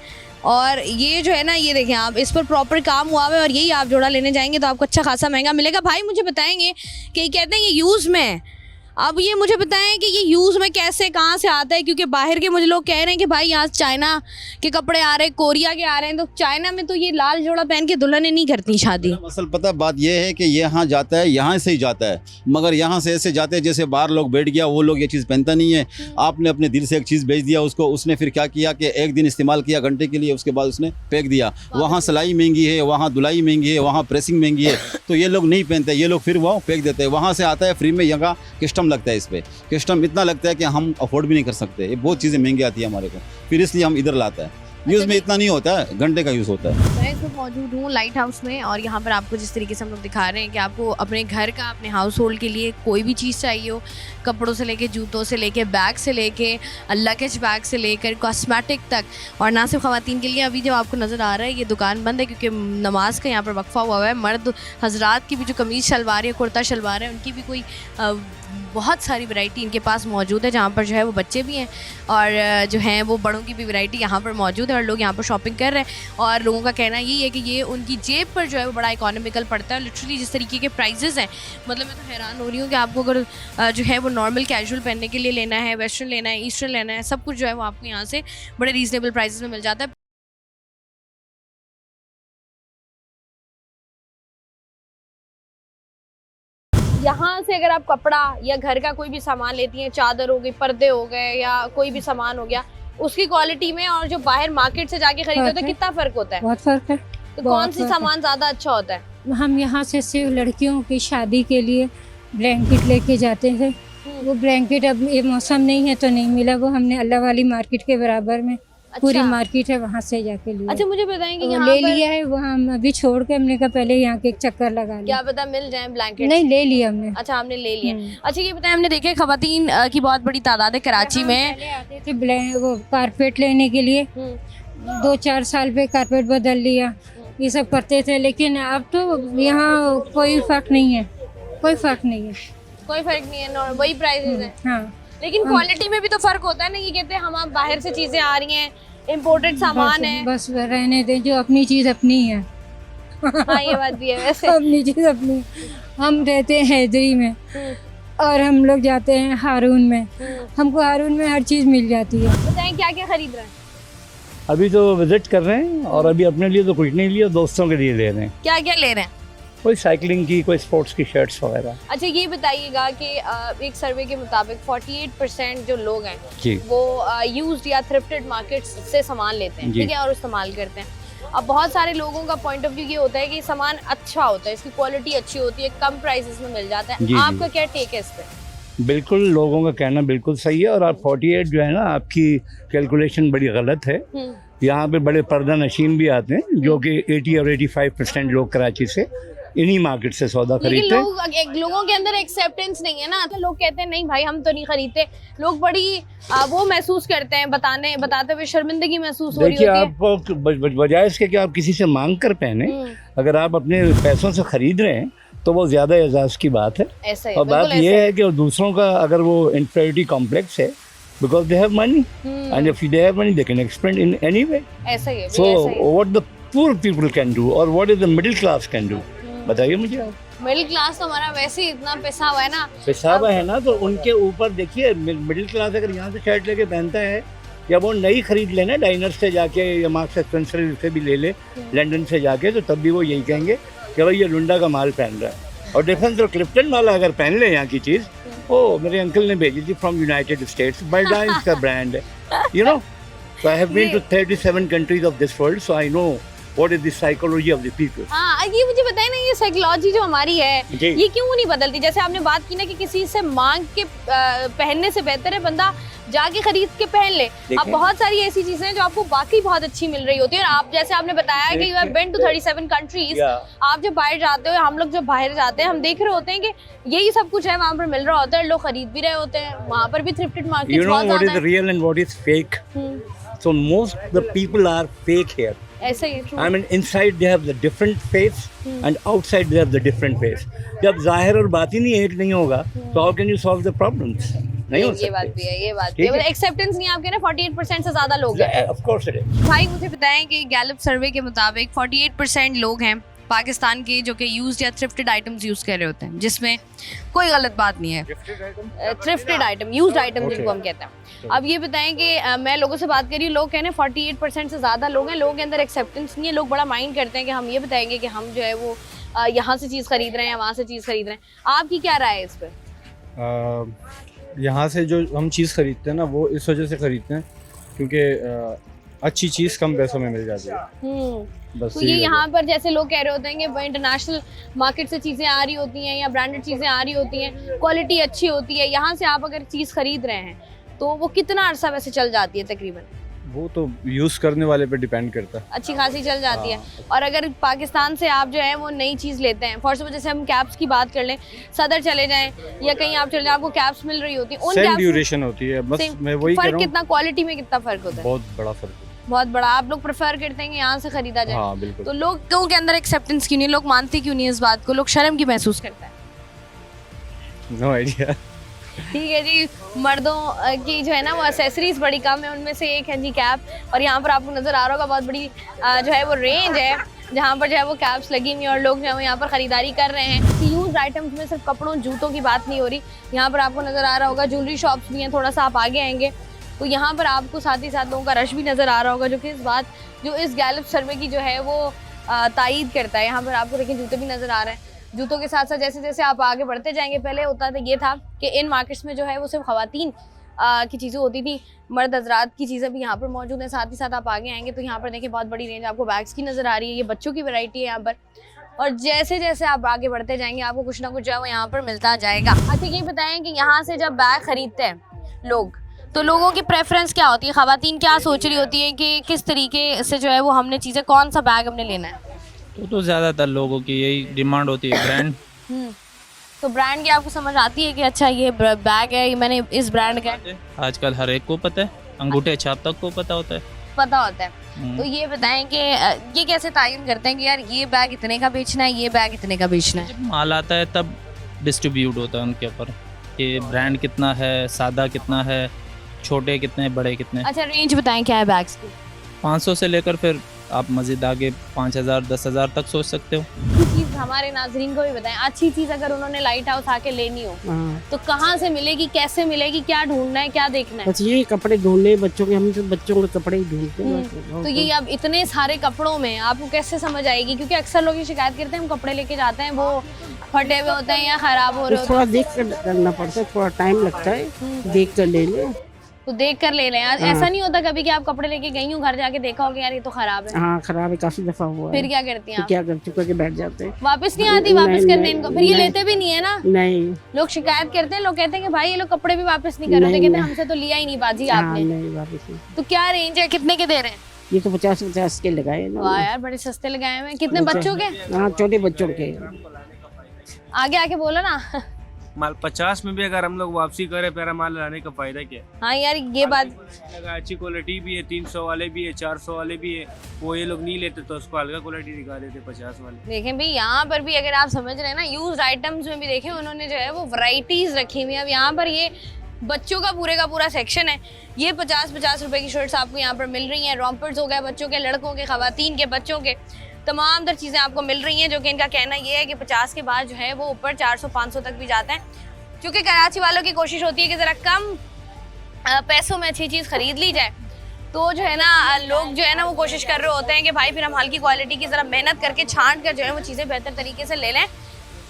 और ये जो है ना, ये देखें आप, इस पर प्रॉपर काम हुआ है, और यही आप जोड़ा लेने जाएंगे तो आपको अच्छा खासा महंगा मिलेगा। भाई मुझे बताएंगे कि ये कहते हैं ये यूज़ में है, अब ये मुझे बताएं कि ये यूज़ में कैसे, कहाँ से आता है, क्योंकि बाहर के मुझे लोग कह रहे हैं कि भाई यहाँ चाइना के कपड़े आ रहे हैं, कोरिया के आ रहे हैं, तो चाइना में तो ये लाल जोड़ा पहन के दुल्हनें नहीं करती शादी। असल पता बात यह है कि यहाँ जाता है, यहाँ से ही जाता है, मगर यहाँ से ऐसे जाते हैं जैसे बाहर लोग बैठ गया, वो लोग ये चीज़ पहनता नहीं है। आपने अपने दिल से एक चीज़ बेच दिया उसको, उसने फिर क्या किया कि एक दिन इस्तेमाल किया घंटे के लिए, उसके बाद उसने फेंक दिया। वहाँ सिलाई महंगी है, वहाँ धुलाई महंगी है, वहाँ प्रेसिंग महंगी है, तो ये लोग नहीं पहनते, ये लोग फिर वो फेंक देते हैं। वहाँ से आता है फ्री में, यहाँ कस्टम लगता है, इस पर कस्टम इतना लगता है कि हम अफोर्ड भी नहीं कर सकते। ये बहुत चीज़ें महंगी आती है हमारे को, फिर इसलिए हम इधर लाते हैं। यूज़ में इतना नहीं होता है, घंटे का यूज़ होता है। मैं इसमें मौजूद हूँ लाइट हाउस में और यहाँ पर आपको जिस तरीके से हम लोग दिखा रहे हैं कि आपको अपने घर का, अपने हाउस होल्ड के लिए कोई भी चीज़ चाहिए हो, कपड़ों से लेके, जूतों से लेके, बैग से लेके, लगेज बैग से लेकर कॉस्मेटिक तक, और ना सिर्फ ख़वातीन के लिए। अभी जो आपको नज़र आ रहा है ये दुकान बंद है क्योंकि नमाज का यहाँ पर वक्फा हुआ है। मर्द हजरात की भी जो कमीज़ शलवार है, कुर्ता शलवार है, उनकी भी कोई बहुत सारी वैरायटी इनके पास मौजूद है, जहाँ पर जो है वो बच्चे भी हैं और जो हैं वो बड़ों की भी वैरायटी यहाँ पर मौजूद है और लोग यहाँ पर शॉपिंग कर रहे हैं। और लोगों का कहना यही है कि ये उनकी जेब पर जो है वो बड़ा इकोनॉमिकल पड़ता है। लिटरली जिस तरीके के प्राइजेज़ हैं, मतलब मैं तो हैरान हो रही हूँ कि आपको अगर जो है वो नॉर्मल कैजुअल पहनने के लिए लेना है, वेस्टर्न लेना है, ईस्टर्न लेना है, सब कुछ जो है वो आपको यहाँ से बड़े रीज़नेबल प्राइजेज़ में मिल जाता है। यहाँ से अगर आप कपड़ा या घर का कोई भी सामान लेती हैं, चादर हो गई, पर्दे हो गए या कोई भी सामान हो गया, उसकी क्वालिटी में और जो बाहर मार्केट से जाके खरीदते हो तो कितना फर्क होता है? बहुत फर्क है। तो कौन सी सामान ज्यादा अच्छा होता है? हम यहाँ से सिर्फ लड़कियों की शादी के लिए ब्लैंकेट लेके जाते थे। वो ब्लैंकेट अब ये मौसम नहीं है तो नहीं मिला, वो हमने अल्लाह वाली मार्केट के बराबर में पूरी मार्केट है, वहाँ से जाके लिया। अच्छा मुझे बताएं कि यहाँ ले लिया है, वहाँ हम अभी छोड़ के हमने कहा पहले यहाँ के एक चक्कर लगा लिया। क्या पता मिल जाए ब्लैंकेट? नहीं, ले लिया हमने। अच्छा हमने ले लिया। अच्छा ये बताएं, हमने देखे खवातीन की बहुत बड़ी तादाद है कराची में। पहले आते थे वो कारपेट लेने के लिए, 2-4 साल पे कारपेट बदल लिया, ये सब करते थे, लेकिन अब तो यहाँ कोई फर्क नहीं है, कोई फर्क नहीं है, कोई फर्क नहीं है, वही प्राइसेस है। हाँ, लेकिन क्वालिटी में भी तो फर्क होता है ना। ये कहते हैं हम बाहर से चीजें आ रही हैं, इम्पोर्टेड सामान है। बस रहने दें, जो अपनी चीज अपनी है। हाँ ये बात भी है वैसे। अपनी चीज अपनी। हम रहते हैं हैदरी में और हम लोग जाते हैं हारून में, हमको हारून में हर चीज मिल जाती है। बताएं क्या क्या खरीद रहे हैं? अभी तो विजिट कर रहे हैं और अभी अपने लिए तो कुछ नहीं लिया, दोस्तों के लिए ले रहे हैं। क्या क्या ले रहे हैं? कोई साइकिलिंग की, कोई स्पोर्ट्स की शर्ट्स वगैरह। अच्छा ये बताइएगा कि एक सर्वे के मुताबिक 48% जो लोग हैं जी, वो यूज्ड या थ्रिफ्टेड मार्केट्स से सामान लेते हैं, ठीक है, और इस्तेमाल करते हैं। अब बहुत सारे लोगों का पॉइंट ऑफ व्यू ये होता है कि सामान अच्छा होता है, इसकी क्वालिटी अच्छी होती है, कम प्राइसेस में मिल जाता है। आपका क्या टेक है इस पे? बिल्कुल, लोगों का कहना बिल्कुल सही है। और आप 48 जो है ना, आपकी कैलकुलेशन बड़ी गलत है। यहाँ पे बड़े पर्दा नशीन भी आते हैं जो कि 80 और 85% लोग कराची से इन्हीं मार्केट से सौदा खरीदते हैं। लोगों के अंदर एक्सेप्टेंस नहीं है ना, तो लोग कहते हैं नहीं भाई हम तो नहीं खरीदते। लोग बड़ी वो महसूस करते हैं, बताते हुए शर्मिंदगी महसूस हो रही होती है। देखिए, आप बजाय इसके कि आप किसी से मांग कर पहने, अगर आप अपने पैसों से खरीद रहे हैं तो वो ज़्यादा एजाज़ की बात है। ऐसा है, और बात ये है कि दूसरों का अगर वो इन्फीरियरिटी कॉम्प्लेक्स है, because they have money, and if they have money they can expend in any way. ऐसा ही है। So what the poor people can do or what is the middle class can do, बताइए मुझे आप। मिडिल क्लास तो हमारा वैसे ही इतना पैसा हुआ है ना, पैसा है ना, तो उनके ऊपर देखिए, मिडिल क्लास अगर यहाँ से शर्ट लेके पहनता है या वो नई खरीद लेना डाइनर से जाके या मार्क्स एंड स्पेंसर से भी ले ले लंदन से जाके, तो तब भी वो यही कहेंगे कि भाई ये लुंडा का माल पहन रहा है। और डिफरेंस और क्लिफ्टन वाला अगर पहन ले यहाँ की चीज़, ओ मेरे अंकल ने भेजी थी फ्रॉम यूनाइटेड स्टेट्स, बाइडाइंस का ब्रांड है, you know. So I have been to 37 countries of this world, so I know what is the psychology of the people. हाँ ये मुझे बताए ना, ये साइकोलॉजी जो हमारी है ये क्यों नहीं बदलती? जैसे आपने बात की ना कि किसी से मांग के पहनने से बेहतर है बंदा जाके खरीद के पहन ले। अब बहुत सारी ऐसी चीजें हैं जो आपको वाकई बहुत अच्छी मिल रही होती है। और आप जैसे आपने बताया कि you have been to 37 countries, आप जब बाहर जाते हो, हम लोग जब बाहर जाते हैं हम देख रहे होते हैं कि यही सब कुछ है वहाँ पर मिल रहा होता है, लोग खरीद भी रहे होते हैं। वहाँ पर भी थ्रिफ्टेड मार्केट बहुत ज्यादा है। You know what is real and what is fake? So most the people are fake here. ऐसा ही है। I mean inside they have the different face and outside they have the different face. जब जाहिर और बातिनी एक नहीं होगा तो how can you solve the problems? नहीं हो सकते। ये बात भी है, ये बात भी है। एक्सेप्टेंस नहीं आपके ना 48% से ज्यादा लोग हैं। Of course it is. भाई मुझे बताएं कि गैलप सर्वे के मुताबिक 48% लोग हैं पाकिस्तान के जो कि यूज्ड या थ्रिफ्टेड आइटम्स यूज कर रहे होते हैं, जिसमें कोई गलत बात नहीं है। थ्रिफ्टेड आइटम, यूज्ड आइटम जिनको हम कहते हैं। अब ये बताएं कि मैं लोगों से बात करी, लोग कह रहे हैं 48% से ज़्यादा लोग हैं, लोगों के अंदर एक्सेप्टेंस नहीं है। लोग बड़ा माइंड करते हैं कि हम ये बताएंगे कि हम जो है वो यहाँ से चीज़ खरीद रहे हैं, वहाँ से चीज़ खरीद रहे हैं। आपकी क्या राय है इस पर? यहाँ से जो हम चीज़ खरीदते हैं ना, वो इस वजह से खरीदते हैं क्योंकि अच्छी चीज़ कम पैसों में मिल जाती है। बस तो ये यहाँ पर जैसे लोग कह रहे होते हैं कि इंटरनेशनल मार्केट से चीज़ें आ रही होती हैं या ब्रांडेड चीज़ें आ रही होती हैं, क्वालिटी अच्छी होती है, यहाँ से आप अगर चीज़ खरीद रहे हैं तो वो कितना अरसा वैसे चल जाती है तकरीबन? वो तो यूज़ करने वाले पे डिपेंड करता है। अच्छी खासी चल जाती है। हाँ। और अगर पाकिस्तान से आप जो है वो नई चीज़ लेते हैं, फॉर सपोज जैसे हम कैप्स की बात कर लें, सदर चले जाएं या कहीं आप चले जाएं, आपको कैप्स मिल रही होती है, उन सेम कैप्स ड्यूरेशन होती है, बस मैं वही कह फर्क रहा हूँ, कितना, क्वालिटी में कितना फर्क होता है? बहुत बड़ा फर्क है। बहुत बड़ा। आप लोग प्रेफर करते हैं कि यहाँ से खरीदा जाए? हाँ बिल्कुल। तो लोगों के अंदर एक्सेप्टेंस क्यों नहीं, लोग मानते क्यों नहीं इस बात को, लोग शर्म की महसूस करते हैं? No idea. ठीक है जी, मर्दों की जो है ना वो एसेसरीज बड़ी कम है, उनमें से एक है जी कैप। और यहाँ पर आपको नज़र आ रहा होगा बहुत बड़ी जो है वो रेंज है जहाँ पर जो है वो कैप्स लगी हुई हैं और लोग जो है वो यहाँ पर ख़रीदारी कर रहे हैं। यूज आइटम्स में सिर्फ कपड़ों जूतों की बात नहीं हो रही, यहाँ पर आपको नज़र आ रहा होगा ज्वेलरी शॉप्स भी हैं। थोड़ा सा आप आगे आएंगे तो यहाँ पर आपको साथ ही साथ लोगों का रश भी नज़र आ रहा होगा, जो कि इस गैलप सर्वे की जो है वो तायीद करता है। यहाँ पर आपको देखिए जूते भी नज़र आ रहे हैं। जूतों के साथ साथ जैसे जैसे आप आगे बढ़ते जाएंगे, पहले होता था ये था कि इन मार्केट्स में जो है वो सिर्फ ख़वातीन की चीज़ें होती थी, मर्द हजरात की चीज़ें भी यहाँ पर मौजूद हैं। साथ ही साथ आप आगे आएंगे तो यहाँ पर देखिए बहुत बड़ी रेंज आपको बैग्स की नज़र आ रही है, ये बच्चों की वैरायटी है यहाँ पर। और जैसे जैसे आप आगे बढ़ते जाएंगे आपको कुछ ना कुछ जो है वो यहाँ पर मिलता जाएगा। अच्छा ये बताएं कि यहाँ से जब बैग खरीदते हैं लोग, तो लोगों की प्रेफरेंस क्या होती है, ख़वातीन क्या सोच रही होती है कि किस तरीके से जो है वो हमने चीज़ें, कौन सा बैग हमने लेना है? तो ज़्यादातर लोगों की यही डिमांड होती है, ब्रांड। तो ब्रांड की आपको समझ आती है कि अच्छा ये बैग है, ये मैंने इस ब्रांड का है? आजकल हर एक को पता है, अंगूठे छाप तक को पता होता है। पता होता है। तो ये बताएं कि ये कैसे तयन करते हैं कि यार ये बैग इतने का बेचना है, ये बैग इतने का बेचना है? जब माल आता है तब डिस्ट्रीब्यूट होता है उनके ऊपर कि ब्रांड कितना है, सादा कितना है, छोटे कितने, बड़े कितने। अच्छा रेंज बताएं क्या है बैग्स की? 500 से लेकर फिर आप मज़ीद आगे 5000 10,000 तक सोच सकते हो। चीज़ हमारे नाजरीन को भी बताएं, अच्छी चीज़ अगर उन्होंने लाइट हाउस आके लेनी हो तो कहाँ से मिलेगी, कैसे मिलेगी, क्या ढूंढना है, क्या देखना है? बस ये कपड़े ढूंढने बच्चों के, हम तो बच्चों के कपड़े ही ढूंढते हैं। तो ये अब इतने सारे कपड़ों में आपको कैसे समझ आएगी? क्योंकि अक्सर लोग ये शिकायत करते हैं हम कपड़े लेके जाते हैं वो फटे हुए होते हैं या खराब हो रहे होते थोड़ा देख कर करना पड़ता है, थोड़ा टाइम लगता है, देख कर ले ले। तो देख कर ले लें। ऐसा नहीं होता कभी कि आप कपड़े लेके गई हो, घर जाके देखा होगा यार ये तो खराब है? हाँ खराब है, काफी दफा हुआ है। फिर क्या करती हैं आप? क्या कर चुका के बैठ जाते हैं, वापस नहीं आती वापस करने इनको? फिर ये लेते भी नहीं है ना? नहीं लोग शिकायत करते हैं, लोग कहते हैं कि भाई ये लोग कपड़े भी वापस नहीं कर रहे, कहते हैं हमसे तो लिया ही नहीं बाजी आपने। नहीं वापस नहीं। तो क्या रेंज है, कितने के दे रहे हैं? ये तो 50-50 के लगाए ना। वाह यार बड़े सस्ते लगाए हुए हैं। कितने बच्चों के? हाँ छोटे बच्चों के। आगे आके बोलो ना। माल 50 में भी अगर हम लोग वापसी करें प्यारा माल लाने का फायदा क्या है? हाँ यार ये बात, अच्छी क्वालिटी भी है, 300 वाले भी है, 400 वाले भी है, वो ये लोग नहीं लेते तो उसको हल्का क्वालिटी दिखा देते 50 वाले। देखें भाई यहाँ पर भी अगर आप समझ रहे हैं ना, यूज आइटम्स में भी देखें उन्होंने जो है वो वैरायटीज रखी हुई है। अब यहाँ पर ये बच्चों का पूरा सेक्शन है, ये 50-50 रुपए की शर्ट्स आपको यहाँ पर मिल रही हैं। रॉम्पर्स हो गए बच्चों के, लड़कों के, खवातीन के, बच्चों के, तमाम तर चीज़ें आपको मिल रही हैं। जो कि इनका कहना ये है कि 50 के बाद जो है वो ऊपर 400-500 तक भी जाता है, क्योंकि कराची वालों की कोशिश होती है कि ज़रा कम पैसों में अच्छी चीज़ खरीद ली जाए। तो जो है ना लोग जो है ना वो कोशिश कर रहे होते हैं कि भाई फिर हम हल्की क्वालिटी की ज़रा मेहनत करके छांट कर जो है वो चीज़ें बेहतर तरीके से ले लें।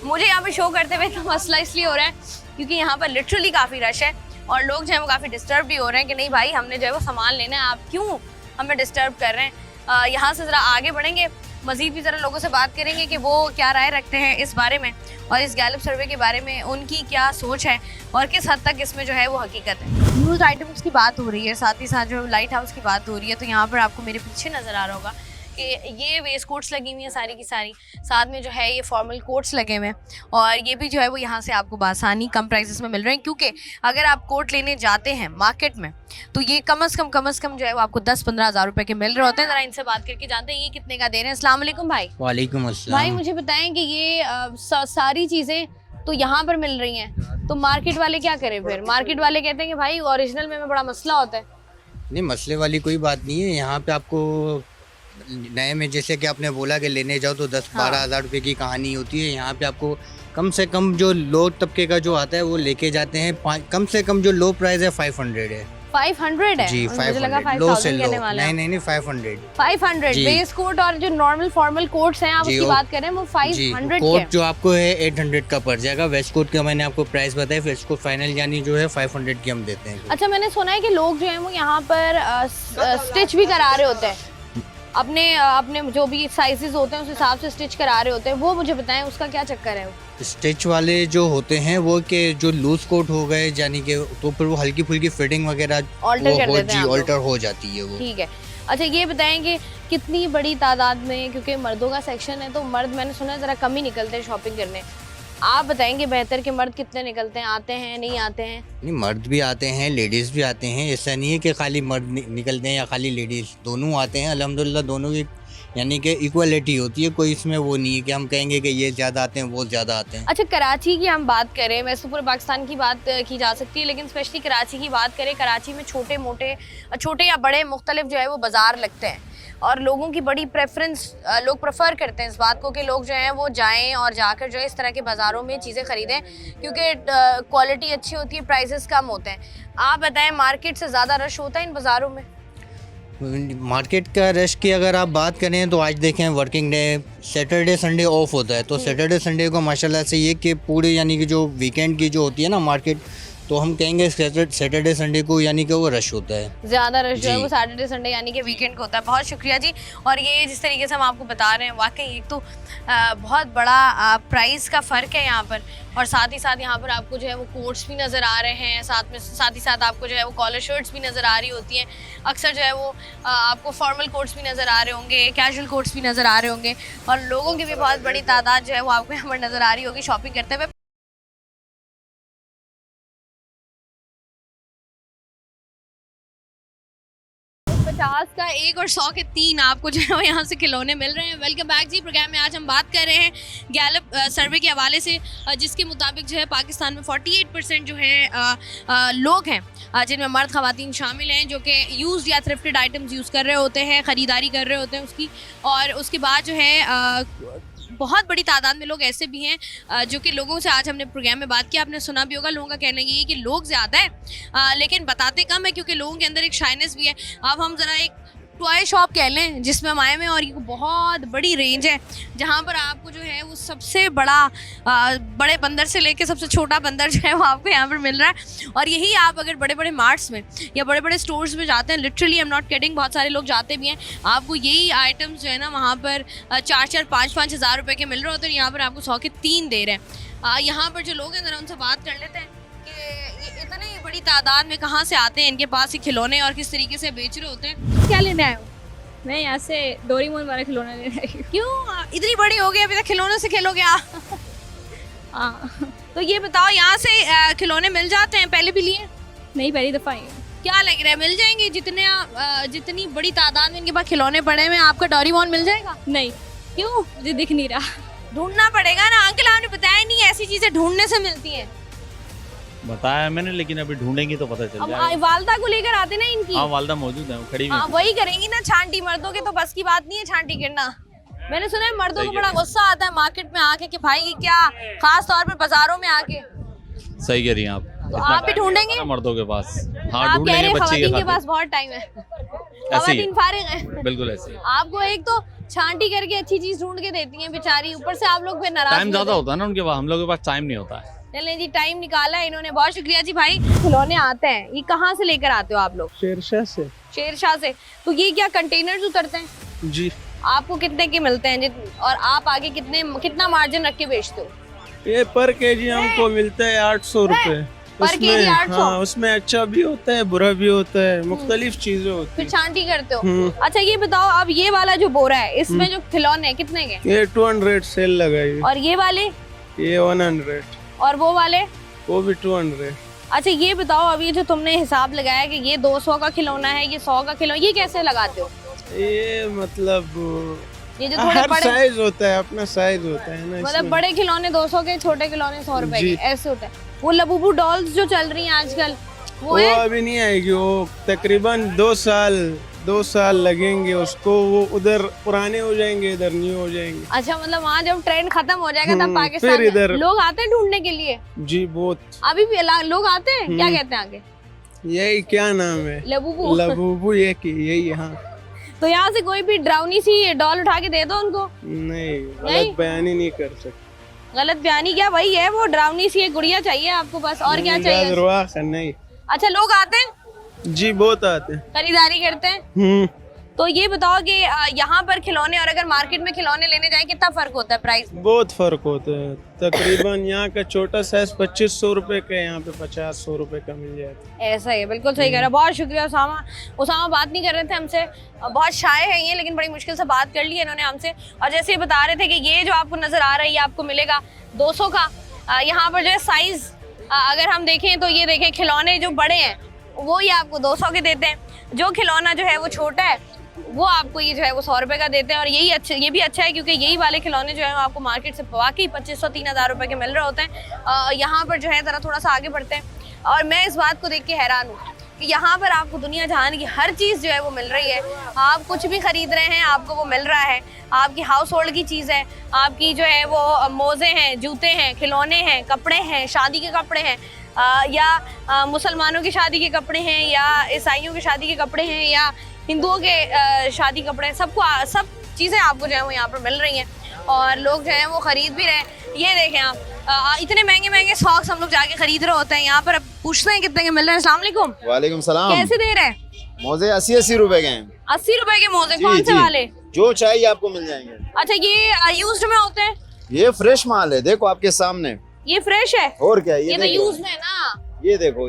मुझे यहाँ पे शो करते हुए तो मसला इसलिए हो रहा है क्योंकि यहाँ पर लिटरली काफ़ी रश है और लोग जो है वो काफ़ी डिस्टर्ब भी हो रहे हैं कि नहीं भाई हमने जो है वो सामान लेना है, आप क्यों हमें डिस्टर्ब कर रहे हैं। यहाँ से ज़रा आगे बढ़ेंगे, मज़ीद भी ज़रा लोगों से बात करेंगे कि वो क्या राय रखते हैं इस बारे में और इस गैलप सर्वे के बारे में उनकी क्या सोच है और किस हद तक इसमें जो है वो हकीकत है। यूज आइटम्स की बात हो रही है, साथ ही साथ जो लाइट हाउस की बात हो रही है। तो यहाँ पर आपको मेरे पीछे नज़र आ रहा होगा कि ये वेस्ट कोट्स लगी हुई हैं सारी की सारी, साथ में जो है ये फॉर्मल कोट्स लगे हुए हैं और ये भी जो है वो यहाँ से आपको बासानी कम प्राइसेस में मिल रहे हैं। क्योंकि अगर आप कोट लेने जाते हैं मार्केट में तो ये कम से कम जो है वो आपको 10-15 हज़ार रुपए के मिल रहे होते हैं। ज़रा इनसे बात करके जानते हैं ये कितने का दे रहे हैं। अस्सलाम वालेकुम भाई। वालेकुम अस्सलाम। भाई मुझे बताएं कि ये सारी चीज़ें तो यहाँ पर मिल रही हैं, तो मार्केट वाले क्या करें फिर? मार्केट वाले कहते हैं कि भाई ओरिजिनल में बड़ा मसला होता है। नहीं मसले वाली कोई बात नहीं है, यहाँ पे आपको नए में जैसे कि आपने बोला कि लेने जाओ तो 10-12 हज़ार रुपये की कहानी होती है। यहाँ पे आपको कम से कम जो लो तबके का जो आता है वो लेके जाते हैं। कम से कम जो लो प्राइस है 500 है। 500 है जी, मुझे लगा 500 लो से 5000 लो। कहने वाले हैं। नहीं 500 बेस कोट और जो नॉर्मल फॉर्मल कोट्स हैं आप उसकी बात करें वो 500 कोट जो आपको है 800 का पड़ जाएगा। वेस्ट कोट का मैंने आपको प्राइस बताया, वेस्ट कोट फाइनल यानी जो है 500 की हम देते हैं। अच्छा मैंने सुना है कि लोग जो है वो यहाँ पर स्टिच भी करा रहे होते हैं, अपने अपने जो भी साइजेस होते हैं उस हिसाब से स्टिच करा रहे होते हैं, वो मुझे बताएं उसका क्या चक्कर है? स्टिच वाले जो होते हैं वो के जो लूज कोट हो गए यानी कि तो फिर वो हल्की फुल्की फिटिंग वगैरह ऑल्टर कर देते हैं, ऑल्टर हो जाती है वो। ठीक है। अच्छा ये बताएं कि कितनी बड़ी तादाद में, क्योंकि मर्दों का सेक्शन है तो मर्द मैंने सुना है ज़रा कम ही निकलते हैं शॉपिंग करने, आप बताएंगे बेहतर कि मर्द कितने निकलते हैं, आते हैं नहीं आते हैं? नहीं, मर्द भी आते हैं, लेडीज़ भी आते हैं, ऐसा नहीं है कि खाली मर्द निकलते हैं या खाली लेडीज़, दोनों आते हैं अल्हम्दुलिल्लाह। दोनों की यानी कि इक्वलिटी होती है, कोई इसमें वो नहीं है कि हम कहेंगे कि ये ज़्यादा आते हैं वो ज़्यादा आते हैं। अच्छा कराची की हम बात करें, वैसे तो पूरे पाकिस्तान की बात की जा सकती है लेकिन स्पेशली कराची की बात करें, कराची में छोटे या बड़े मुख्तलिफ जो है वो बाज़ार लगते हैं और लोगों की बड़ी प्रेफरेंस, लोग प्रेफर करते हैं इस बात को कि लोग जो हैं वो जाएं और जाकर जो है इस तरह के बाज़ारों में चीज़ें ख़रीदें क्योंकि क्वालिटी अच्छी होती है, प्राइसेस कम होते हैं। आप बताएं मार्केट से ज़्यादा रश होता है इन बाज़ारों में? मार्केट का रश की अगर आप बात करें तो आज देखें working day, Saturday Sunday off होता है, तो सैटरडे संडे को माशाल्लाह से ये कि पूरे यानी कि जो वीकेंड की जो होती है ना मार्केट, तो हम कहेंगे सैटरडे संडे को यानी कि वो रश होता है, ज़्यादा रश जो है वो सैटरडे संडे यानी कि वीकेंड को होता है। बहुत शुक्रिया जी। और ये जिस तरीके से हम आपको बता रहे हैं वाकई एक तो बहुत बड़ा प्राइस का फ़र्क है यहाँ पर, और साथ ही साथ यहाँ पर आपको जो है वो कोट्स भी नज़र आ रहे हैं, साथ ही साथ आपको जो है वो कॉलर शर्ट्स भी नज़र आ रही होती हैं। अक्सर जो है वो आपको फॉर्मल कोट्स भी नज़र आ रहे होंगे, कैजुअल कोट्स भी नज़र आ रहे होंगे और लोगों की भी बहुत बड़ी तादाद जो है वो आपको यहाँ पर नज़र आ रही होगी शॉपिंग करते हुए। 50 का एक और 100 के 3 आपको जो है यहाँ से खिलौने मिल रहे हैं। वेलकम बैक जी। प्रोग्राम में आज हम बात कर रहे हैं गैलप सर्वे के हवाले से, जिसके मुताबिक जो है पाकिस्तान में 48% जो है लोग हैं जिनमें मर्द ख़वातीन शामिल हैं जो कि यूज़ या थ्रिफ्टेड आइटम्स यूज़ कर रहे होते हैं, ख़रीदारी कर रहे होते हैं उसकी। और उसके बाद जो है बहुत बड़ी तादाद में लोग ऐसे भी हैं जो कि लोगों से आज हमने प्रोग्राम में बात की, आपने सुना भी होगा, लोगों का कहना ये है कि लोग ज़्यादा है लेकिन बताते कम है क्योंकि लोगों के अंदर एक शाइनेस भी है। अब हम ज़रा एक टॉय शॉप कह लें जिसमें हम आए हुए हैं और ये बहुत बड़ी रेंज है जहाँ पर आपको जो है वो सबसे बड़ा बड़े बंदर से लेके सबसे छोटा बंदर जो है वो आपको यहाँ पर मिल रहा है। और यही आप अगर बड़े बड़े मार्ट्स में या बड़े बड़े स्टोर्स में जाते हैं, literally I am not kidding, बहुत सारे लोग जाते भी हैं, आपको यही आइटम्स जो है ना वहाँ पर 4-5 हज़ार रुपये के मिल रहे होते हैं, यहाँ पर आपको 100 के 3 दे रहे हैं। यहाँ पर जो लोग हैं ज़रा उनसे बात कर लेते हैं कि ये इतने बड़ी तादाद में कहाँ से आते हैं, इनके पास ये खिलौने और किस तरीके से बेच रहे होते हैं। क्या लेने आए हो? मैं यहाँ से डोरेमोन वाला खिलौना लेने आई हूँ। क्यों इतनी बड़ी हो गई, अभी तक खिलौनों से खेलोगे आप? हाँ। तो ये बताओ यहाँ से खिलौने मिल जाते हैं? पहले भी लिए? नहीं, पहली दफ़ा आई हूँ। क्या लग रहा है मिल जाएंगे? जितनी बड़ी तादाद में इनके पास खिलौने पड़े हुए, आपका डोरेमोन मिल जाएगा? नहीं। क्यों? मुझे दिख नहीं रहा। ढूंढना पड़ेगा ना। अंकल आपने बताया नहीं, ऐसी चीजें ढूंढने से मिलती हैं। बताया मैंने, लेकिन अभी ढूंढेंगे तो पता चल जाएगा। अब वालदा को लेकर आते ना इनकी। हाँ, वालदा मौजूद है, खड़ी हुई है। वही करेंगी ना छांटी, मर्दों के तो बस की बात नहीं है छांटी करना। मैंने सुना है मर्दों को बड़ा गुस्सा आता है मार्केट में आके कि भाई क्या, खास तौर पर बाजारों में आके। सही कह रही हैं आप। तो आप भी ढूंढेंगे मर्दों के पास? हाँ, आप कह रहे हैं बच्चे खवातीन के पास बहुत टाइम है, खवातीन फारिग है। बिल्कुल ऐसे। आपको एक तो छांटी करके अच्छी चीज ढूंढ के देती हैं बेचारी, ऊपर से आप लोग फिर नाराज। टाइम ज्यादा होता है ना उनके पास, हम लोगों के पास टाइम नहीं होता है। चलें जी, टाइम निकाला है इन्होंने, बहुत शुक्रिया जी। भाई खिलौने आते हैं, ये कहाँ से लेकर आते हो आप लोग? शेरशाह से। शेरशाह से। तो ये क्या कंटेनर्स उतरते हैं? जी। आपको कितने के मिलते हैं और आप आगे कितना मार्जिन रख के बेचते हो? ये पर केजी हमको मिलता है 800 रुपए। पर केजी 800? हाँ, उसमें अच्छा भी होता है, बुरा भी होता है, मुख्तलिफ चीजें होती हैं। फिर छांटी करते हो? अच्छा ये बताओ, अब ये वाला जो बोरा है इसमें जो खिलौने कितने के? ये 200 सेल लगाई। और ये वाले? ये 100। और वो वाले? वो भी 200। अच्छा ये बताओ, अभी जो तुमने हिसाब लगाया कि ये 200 का खिलौना है, ये 100 का खिलौना, ये कैसे लगाते हो? ये मतलब ये जो थोड़े हर बड़े साइज होता है, अपना साइज होता है ना, मतलब बड़े खिलौने 200 के, छोटे खिलौने 100 रुपए के, ऐसे होता है। वो लबूबू डॉल्स जो चल रही हैं आजकल वो है? अभी नहीं आएगी, वो तकरीबन 2 साल लगेंगे उसको, वो उधर पुराने हो जाएंगे, इधर न्यू हो जाएंगे। अच्छा, मतलब वहाँ जब ट्रेंड खत्म हो जाएगा तब पाकिस्तान फिर इधर लोग आते हैं ढूंढने के लिए? जी बहुत। अभी भी लोग आते हैं? क्या कहते हैं आगे? यही क्या नाम है? लबूबू। लबूबू यही। हाँ। तो यहाँ से कोई भी ड्राउनी सी डॉल उठा के दे दो उनको? नहीं, गलत बयानी नहीं कर सकते। गलत बयानी क्या, वही है वो ड्राउनी सी एक गुड़िया चाहिए आपको बस, और क्या चाहिए? नहीं। अच्छा लोग आते हैं? जी बहुत आते हैं। खरीदारी करते हैं? तो ये बताओ कि यहाँ पर खिलौने और अगर मार्केट में खिलौने लेने जाएं कितना फर्क होता है प्राइस? बहुत फर्क होता है। तकरीबन यहाँ का छोटा साइज 2500 रुपए का, यहाँ पे 50-100 रुपए का मिल जाता है। ऐसा ही है, बिल्कुल सही कह रहा है। बहुत शुक्रिया उसामा। उसामा बात नहीं कर रहे थे हमसे, बहुत शाय है ये, लेकिन बड़ी मुश्किल से बात कर ली है इन्होंने हमसे। और जैसे ये बता रहे थे कि ये जो आपको नजर आ रहा है ये आपको मिलेगा 200 का। यहाँ पर जो है साइज अगर हम देखें तो ये देखें, खिलौने जो बड़े हैं वो ये आपको 200 के देते हैं, जो खिलौना जो है वो छोटा है वो आपको ये जो है वो 100 रुपए का देते हैं। और ये भी अच्छा है क्योंकि यही वाले खिलौने जो है आपको मार्केट से वाकई 2500-3000 रुपए के मिल रहे होते हैं। यहाँ पर जो है ज़रा थोड़ा सा आगे बढ़ते हैं और मैं इस बात को देख के हैरान हूँ कि यहाँ पर आपको दुनिया जहान की हर चीज़ जो है वो मिल रही है। आप कुछ भी खरीद रहे हैं आपको वो मिल रहा है, आपकी हाउस होल्ड की चीज़ है, आपकी जो है वो मोज़े हैं, जूते हैं, खिलौने हैं, कपड़े हैं, शादी के कपड़े हैं, या मुसलमानों की शादी के कपड़े हैं, या ईसाइयों की शादी के कपड़े हैं, या हिंदुओं के शादी कपड़े, सब चीज़ें आपको जो है वो यहाँ पर मिल रही हैं और लोग जो हैं वो ख़रीद भी रहे हैं। ये देखें आप, इतने महंगे महंगे सॉक्स हम लोग जाके खरीद रहे होते हैं, यहाँ पर पूछते हैं कितने के मिल रहे हैं। अस्सलाम वालेकुम। वालेकुम सलाम। कैसे दे रहे हैं? मोजे 80-80 रुपए के हैं। 80 रुपए के मोजे? कौन से वाले? जो चाहिए आपको मिल जाएंगे। अच्छा, ये यूज्ड में होते हैं? ये फ्रेश माल है, देखो आपके सामने। ये फ्रेश है? और क्या, ये तो यूज में है ना। ये देखो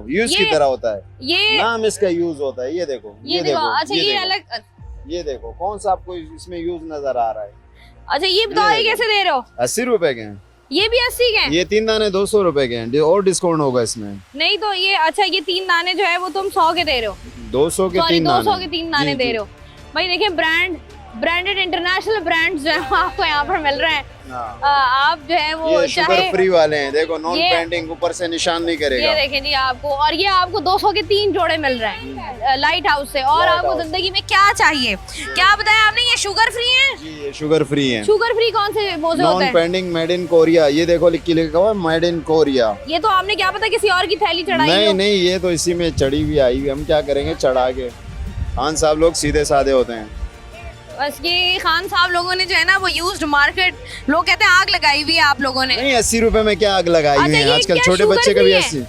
यूज की तरह होता है, ये नाम इसका यूज होता है। ये देखो, ये देखो। अच्छा, ये अलग, ये देखो कौन सा आपको इसमें यूज नजर आ रहा है? अच्छा, ये बताओ ये कैसे दे रहे हो? 80 रुपए के हैं। ये भी 80 के हैं? ये 3 दाने 200 रुपए के हैं, और डिस्काउंट होगा इसमें। नहीं तो ये, अच्छा ये 3 दाने जो है वो तुम 100 के दे रहे हो? 200 के 3 दाने। 200 के 3 दाने दे रहे हो। भाई देखिए, ब्रांडेड इंटरनेशनल ब्रांड्स जो है आपको यहाँ पर मिल रहे हैं। आप जो है वो ये शुगर फ्री वाले हैं, देखो नॉन पेंटिंग, ऊपर से निशान नहीं करेगा। ये देखें जी आपको, और ये आपको 200 के 3 जोड़े मिल रहे हैं लाइट हाउस से। और आपको जिंदगी में क्या चाहिए, क्या बताया आपने? ये शुगर फ्री है जी, ये शुगर फ्री है। शुगर फ्री कौन से मोजे होते हैं? Non painting, made in Korea. ये देखो लिखा हुआ मेड इन कोरिया। ये तो आपने क्या पता किसी और की थैली चढ़ाई? नहीं, ये तो इसी में चढ़ी हुई आई हुई, हम क्या करेंगे चढ़ा के। खान साहब लोग सीधे साधे होते हैं। बस ये खान साहब लोगों ने जो है ना वो यूज्ड मार्केट, लोग कहते हैं आग लगाई हुई है आप लोगों ने। नहीं, 80 रुपए में क्या आग लगाई हुई है? आजकल छोटे बच्चे का भी 80।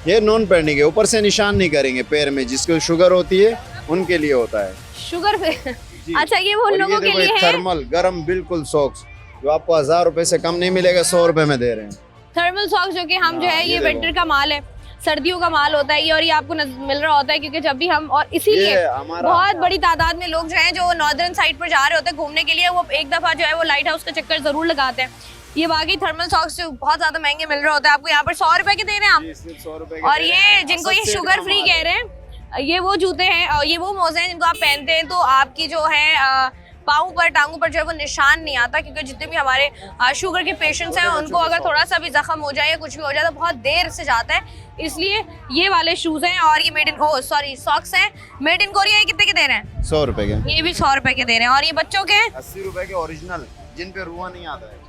ये नॉन पेंटिंग है, ऊपर से निशान नहीं करेंगे पैर में, जिसको शुगर होती है उनके लिए होता है शुगर। अच्छा, ये वो लोगों के लिए है। थर्मल गरम बिल्कुल सॉक्स, जो आपको 1000 रुपए से कम नहीं मिलेगा, 100 रुपए में दे रहे हैं। थर्मल सॉक्स जो कि हम जो है ये विंटर का माल है, सर्दियों का माल होता है ये, और ये आपको मिल रहा होता है क्योंकि जब भी हम, और इसीलिए बहुत बड़ी तादाद में लोग जो हैं जो नॉर्दर्न साइड पर जा रहे होते हैं घूमने के लिए, वो एक दफा जो है वो लाइट हाउस का चक्कर जरूर लगाते हैं। ये वाकई थर्मल सॉक्स जो बहुत ज्यादा महंगे मिल रहे होते हैं आपको यहाँ पर 100 रुपए के दे रहे हैं आप। और ये जिनको ये शुगर फ्री कह रहे हैं, ये वो जूते हैं और ये वो मोजे हैं जिनको आप पहनते हैं तो आपकी जो है पाँव पर, टांगों पर जो है वो निशान नहीं आता, क्योंकि जितने भी हमारे शुगर के पेशेंट्स हैं उनको अगर थोड़ा सा भी जख्म हो जाए या कुछ भी हो जाए तो बहुत देर से जाता है, इसलिए ये वाले शूज हैं। और ये मेड इन सॉक्स हैं मेड इन कोरिया। ये कितने के दे रहे हैं? 100 रुपए के। ये भी 100 रुपए के दे रहे हैं। और ये बच्चों के 80 रुपए के ओरिजिनल, जिन पे रुआ नहीं आता है।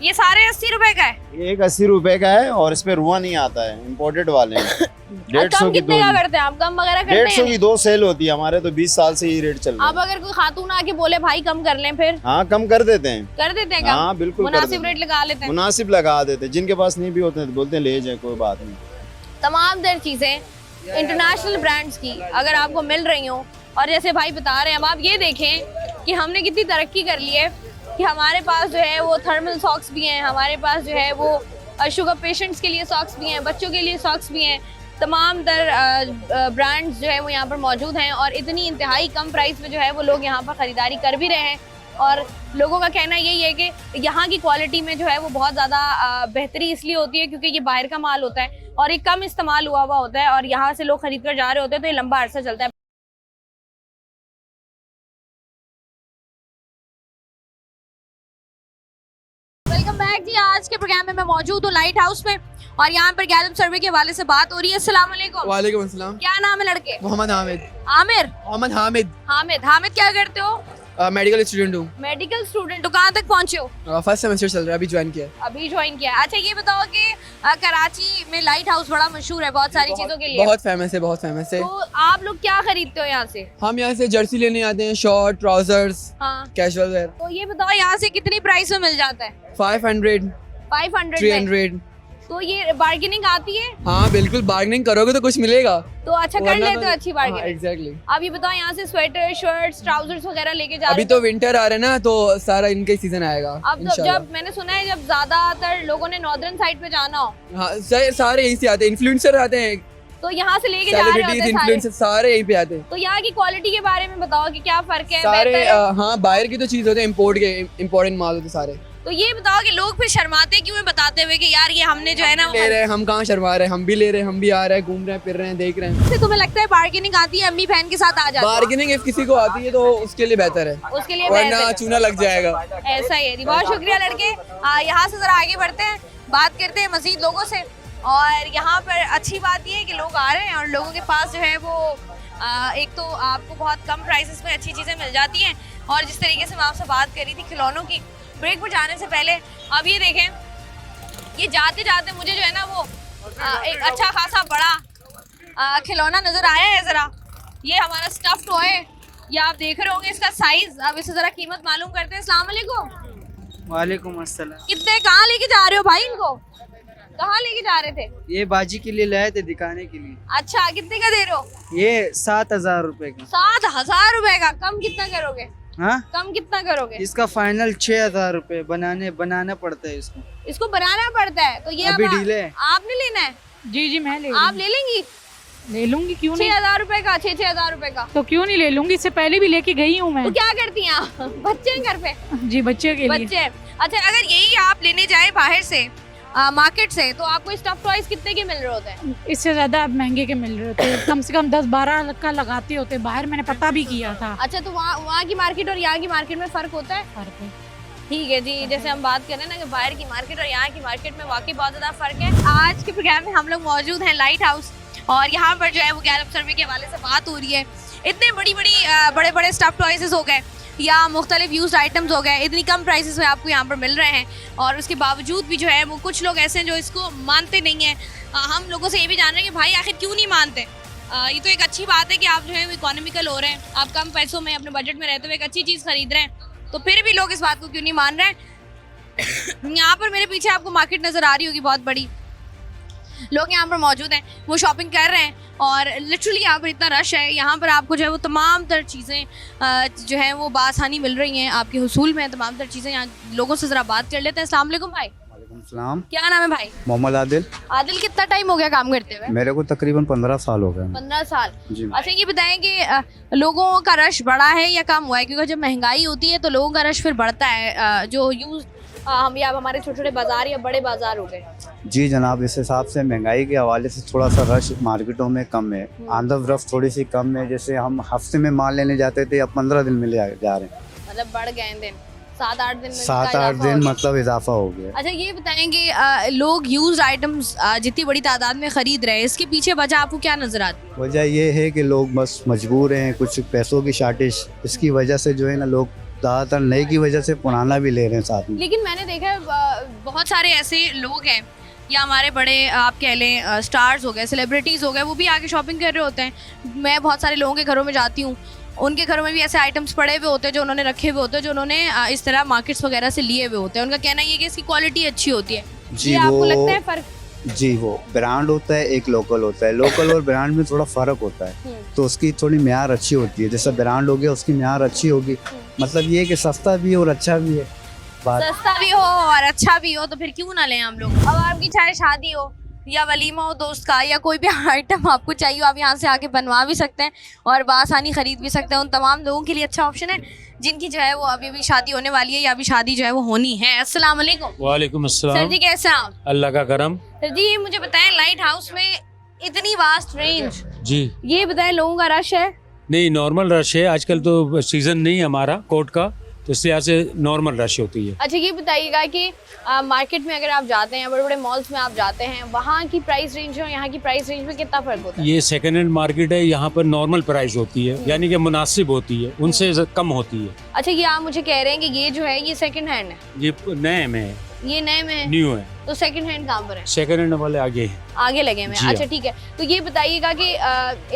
ये सारे 80 रुपए का है? ये एक 80 रुपए का है और इस पे रुआ नहीं आता है, इम्पोर्टेड वाले हैं। 150 की कितने का करते हैं आप? कम वगैरह करते हैं? 150 की 2 सेल होती है हमारे, तो 20 साल से ये रेट चल रहा है। अब अगर कोई खातून आके बोले भाई कम कर लें फिर? हाँ, कम कर देते हैं। कर देते हैं कम? हाँ बिल्कुल, मुनासिब रेट लगा लेते हैं। मुनासिब लगा देते हैं, जिनके पास नहीं भी होते हैं तो बोलते हैं ले जाए, कोई बात नहीं। तमाम दर चीजें इंटरनेशनल ब्रांड्स की अगर आपको मिल रही हो, और जैसे भाई बता रहे हैं, अब आप ये देखें कि हमने कितनी तरक्की कर ली है कि हमारे पास जो है वो थर्मल सॉक्स भी हैं, हमारे पास जो है वो शुगर पेशेंट्स के लिए सॉक्स भी हैं, बच्चों के लिए सॉक्स भी हैं। तमाम तर ब्रांड्स जो है वो यहाँ पर मौजूद हैं और इतनी इंतहाई कम प्राइस में जो है वो लोग यहाँ पर ख़रीदारी कर भी रहे हैं। और लोगों का कहना यही है कि यहाँ की क्वालिटी में जो है वो बहुत ज़्यादा बेहतरी इसलिए होती है क्योंकि ये बाहर का माल होता है और ये कम इस्तेमाल हुआ होता है और यहाँ से लोग खरीद कर जा रहे होते हैं तो ये लंबा अरसा चलता है। वेलकम बैक जी। आज के प्रोग्राम में मैं मौजूद हूँ लाइट हाउस में और यहाँ पर गैलप सर्वे के हवाले से बात हो रही है। अस्सलाम वालेकुम। वालेकुम अस्सलाम। क्या नाम है लड़के? मोहम्मद हामिद। आमिर? मोहम्मद हामिद। हामिद क्या करते हो? मेडिकल स्टूडेंट हूँ। मेडिकल स्टूडेंट हो, कहाँ तक पहुँचे हो? फर्स्ट सेमेस्टर चल रहा है, अभी ज्वाइन किया है। अभी ज्वाइन किया है। अच्छा ये बताओ कि कराची में लाइट हाउस बड़ा मशहूर है बहुत सारी चीजों के लिए। बहुत फेमस है, बहुत फेमस है। तो आप लोग क्या खरीदते हो यहाँ से? हम यहाँ से जर्सी लेने आते हैं, शॉर्ट, ट्राउजर्स, कैजुअल वेयर। तो ये बताओ यहाँ से कितनी प्राइस में मिल जाता है? 500, 500, 300, तो ये बार्गेनिंग आती है? हाँ बिल्कुल, बार्गेनिंग करोगे तो कुछ मिलेगा। तो अच्छा कर लेते हो अच्छी बार्गेनिंग। एग्जैक्टली। आप ये बताओ यहाँ से स्वेटर, शर्ट्स, ट्राउजर्स वगैरह लेके जा रहे अभी तो विंटर आ रहा है ना, तो सारा इनका ही सीजन आएगा अब जब मैंने सुना है जब ज्यादातर लोगों ने नॉर्दर्न साइड पे जाना हो, हाँ सारे यहीं से आते हैं, इन्फ्लुएंसर आते हैं, तो यहाँ से लेके जा रहे होते हैं इन्फ्लुएंसर सारे यहीं पे आते हैं। तो यहाँ की क्वालिटी के बारे में बताओ कि क्या फर्क है? सारे बेहतर है? हाँ बाहर की तो चीज होते हैं, इम्पोर्ट के इम्पोर्टेंट माल होते सारे। तो ये बताओ कि लोग फिर शर्माते क्यों हैं बताते हुए कि यार ये हमने जो है ना ले रहे हैं, हम कहाँ शर्मा रहे हैं, हम भी ले रहे हैं, हम भी आ रहे हैं, घूम रहे हैं, फिर रहे हैं, देख रहे हैं। तुम्हें लगता है बार्गेनिंग आती है? अम्मी बहन के साथ आ जाती है बार्गेनिंग इफ किसी को आती है तो उसके लिए बेहतर है, उसके लिए वरना चूना लग जाएगा। ऐसा ही है। बहुत शुक्रिया लड़के। यहाँ से जरा आगे बढ़ते हैं, बात करते हैं मजीद लोगों से। और यहाँ पर अच्छी बात ये है कि लोग आ रहे हैं और लोगों के पास जो है वो एक तो आपको बहुत कम प्राइसेस में अच्छी चीज़ें मिल जाती हैं। और जिस तरीके से मैं आपसे बात करी थी खिलौनों की, ब्रेक पर जाने से पहले अब ये देखें, ये जाते जाते मुझे जो है ना वो एक अच्छा खासा बड़ा खिलौना नज़र आया है। ज़रा ये हमारा स्टफ टॉय है, ये आप देख रहे होंगे इसका साइज़। अब इससे ज़रा कीमत मालूम करते हैं। अस्सलाम वालेकुम। वालेकुम अस्सलाम। कितने कहाँ लेके जा रहे हो भाई इनको? कहाँ लेके जा रहे थे? ये बाजी के लिए लाए थे, दिखाने के लिए। अच्छा कितने का दे रहे हो? ये 7,000 रुपए का। 7,000 रुपए का? कम कितना करोगे? हाँ कम कितना करोगे? इसका फाइनल 6,000 रुपए। बनाना पड़ता है इसको। इसको बनाना पड़ता है तो ये अभी डीले है। आपने लेना है? जी जी मैं ले आप ले लेंगी? ले लूंगी, क्यों नहीं। 6,000 रुपए का? 6,000 रुपए का तो क्यों नहीं ले लूंगी, इससे पहले भी लेके गई हूँ मैं। तो क्या करती हैं आप? बच्चे हैं घर पे? जी बच्चे के लिए। बच्चे। अच्छा अगर यही आप लेने जाए बाहर से मार्केट से तो आपको स्टफ टॉयज कितने के मिल रहे होते हैं? इससे ज्यादा अब महंगे के मिल रहे होते हैं, कम से कम 10-12 का लगाते होते बाहर, मैंने पता भी किया था। अच्छा तो वहाँ की मार्केट और यहाँ की मार्केट में फर्क होता है? फर्क है। ठीक है जी, जैसे हम बात करें ना कि बाहर की मार्केट और यहाँ की मार्केट में वाकई बहुत ज़्यादा फ़र्क है। आज के प्रोग्राम में हम लोग मौजूद हैं लाइट हाउस और यहाँ पर जो है वो गैलप सर्वे के हवाले से बात हो रही है। इतने बड़े बड़े स्टफ टॉयजेस हो गए या मुख्तलिफ यूज्ड आइटम्स हो गए, इतनी कम प्राइसेस में आपको यहाँ पर मिल रहे हैं। और उसके बावजूद भी जो है वो कुछ लोग ऐसे हैं जो इसको मानते नहीं हैं। हम लोगों से ये भी जान रहे हैं कि भाई आखिर क्यों नहीं मानते। ये तो एक अच्छी बात है कि आप जो है वो इकोनॉमिकल हो रहे हैं, आप कम पैसों में अपने बजट में रहते हुए एक अच्छी चीज़ खरीद रहे हैं, तो फिर भी लोग इस बात को क्यों नहीं मान रहे हैं। यहाँ पर मेरे पीछे आपको मार्केट नज़र आ रही होगी बहुत बड़ी, लोग यहाँ पर मौजूद हैं, वो शॉपिंग कर रहे हैं और लिटरली यहाँ पर इतना रश है। यहाँ पर आपको जो है वो तमाम तर चीज़ें जो है वो बासानी मिल रही हैं, आपके हुसूल में तमाम तर चीज़ें। यहाँ लोगों से ज़रा बात कर लेते हैं। अस्सलाम वालेकुम भाई। सलाम। क्या नाम है भाई? मोहम्मद आदिल। आदिल कितना टाइम हो गया काम करते हुए? मेरे को तकरीबन 15 साल हो गए। 15 साल जी। अच्छा ये बताएं कि लोगों का रश बढ़ा है या कम हुआ है? क्योंकि जब महंगाई होती है तो लोगों का रश फिर बढ़ता है। जो यूज हम या हमारे छोटे छोटे बाजार या बड़े बाजार हो गए। जी जनाब, इस हिसाब से महंगाई के हवाले से थोड़ा सा रश मार्केटों में कम है, आमद रफ्त थोड़ी सी कम है। जैसे हम हफ्ते में माल लेने जाते थे, अब 15 दिन में ले जा रहे हैं। मतलब बढ़ गए दिन, 7-8 दिन में 7-8 दिन मतलब इजाफा हो गया। अच्छा ये बताएंगे लोग यूज्ड आइटम्स जितनी बड़ी तादाद में खरीद रहे हैं, इसके पीछे वजह आपको क्या नजर आती है? वजह ये है कि लोग बस मजबूर हैं, कुछ पैसों की शार्टेज, इसकी वजह से जो है ना लोग ज़्यादातर नए की वजह से पुराना भी ले रहे हैं साथ में। लेकिन मैंने देखा है बहुत सारे ऐसे लोग हैं या हमारे बड़े आप कह लें स्टार्स हो गए, सेलिब्रिटीज़ हो गए, वो भी आके शॉपिंग कर रहे होते हैं। मैं बहुत सारे लोगों के घरों में जाती हूँ, उनके घरों में भी ऐसे आइटम्स पड़े हुए होते हैं जो उन्होंने रखे हुए होते हैं, जो उन्होंने इस तरह मार्केट्स वगैरह से लिए हुए होते हैं। उनका कहना ये है कि इसकी क्वालिटी अच्छी होती है। जी, ये आपको वो लगता है फ़र्क? जी, वो ब्रांड होता है, एक लोकल होता है। लोकल और ब्रांड में थोड़ा फ़र्क होता है, तो उसकी थोड़ी म्यार अच्छी होती है। जैसा ब्रांड हो गया उसकी म्यार अच्छी होगी, मतलब ये कि सस्ता भी और अच्छा भी है। सस्ता भी हो और अच्छा भी हो तो फिर क्यों ना लें हम लोग। अब आपकी चाहे शादी हो या वलीमा हो दोस्त का या कोई भी आइटम आपको चाहिए, आप यहाँ से आके बनवा भी सकते हैं और बासानी ख़रीद भी सकते हैं। उन तमाम लोगों के लिए अच्छा ऑप्शन है जिनकी जो है वो अभी भी शादी होने वाली है या अभी शादी जो है वो होनी है। अस्सलाम वालेकुम। वालेकुम अस्सलाम। सर जी कैसे हैं आप? अल्लाह का करम। सर जी ये मुझे बताएं, लाइट हाउस में इतनी वास्ट रेंज, जी ये बताएं लोगों का रश है? नहीं, नॉर्मल रश है। आजकल तो सीज़न नहीं है हमारा कोर्ट का, तो इस लिहाज से नॉर्मल रश होती है। अच्छा ये बताइएगा कि मार्केट में अगर आप जाते हैं, बड़े बड़े मॉल्स में आप जाते हैं, वहाँ की प्राइस रेंज और यहाँ की प्राइस रेंज में कितना फ़र्क होता है? ये सेकेंड हैंड मार्केट है, यहाँ पर नॉर्मल प्राइस होती है, यानी कि मुनासिब होती है, उनसे कम होती है। अच्छा ये आप मुझे कह रहे हैं कि ये जो है ये सेकंड हैंड है? ये नए में है। ये नए में है? न्यू है। तो सेकंड हैंड कहाँ पर है? सेकेंड हैंड वाले आगे हैं, आगे लगे हुए हैं। अच्छा ठीक है, तो ये बताइएगा कि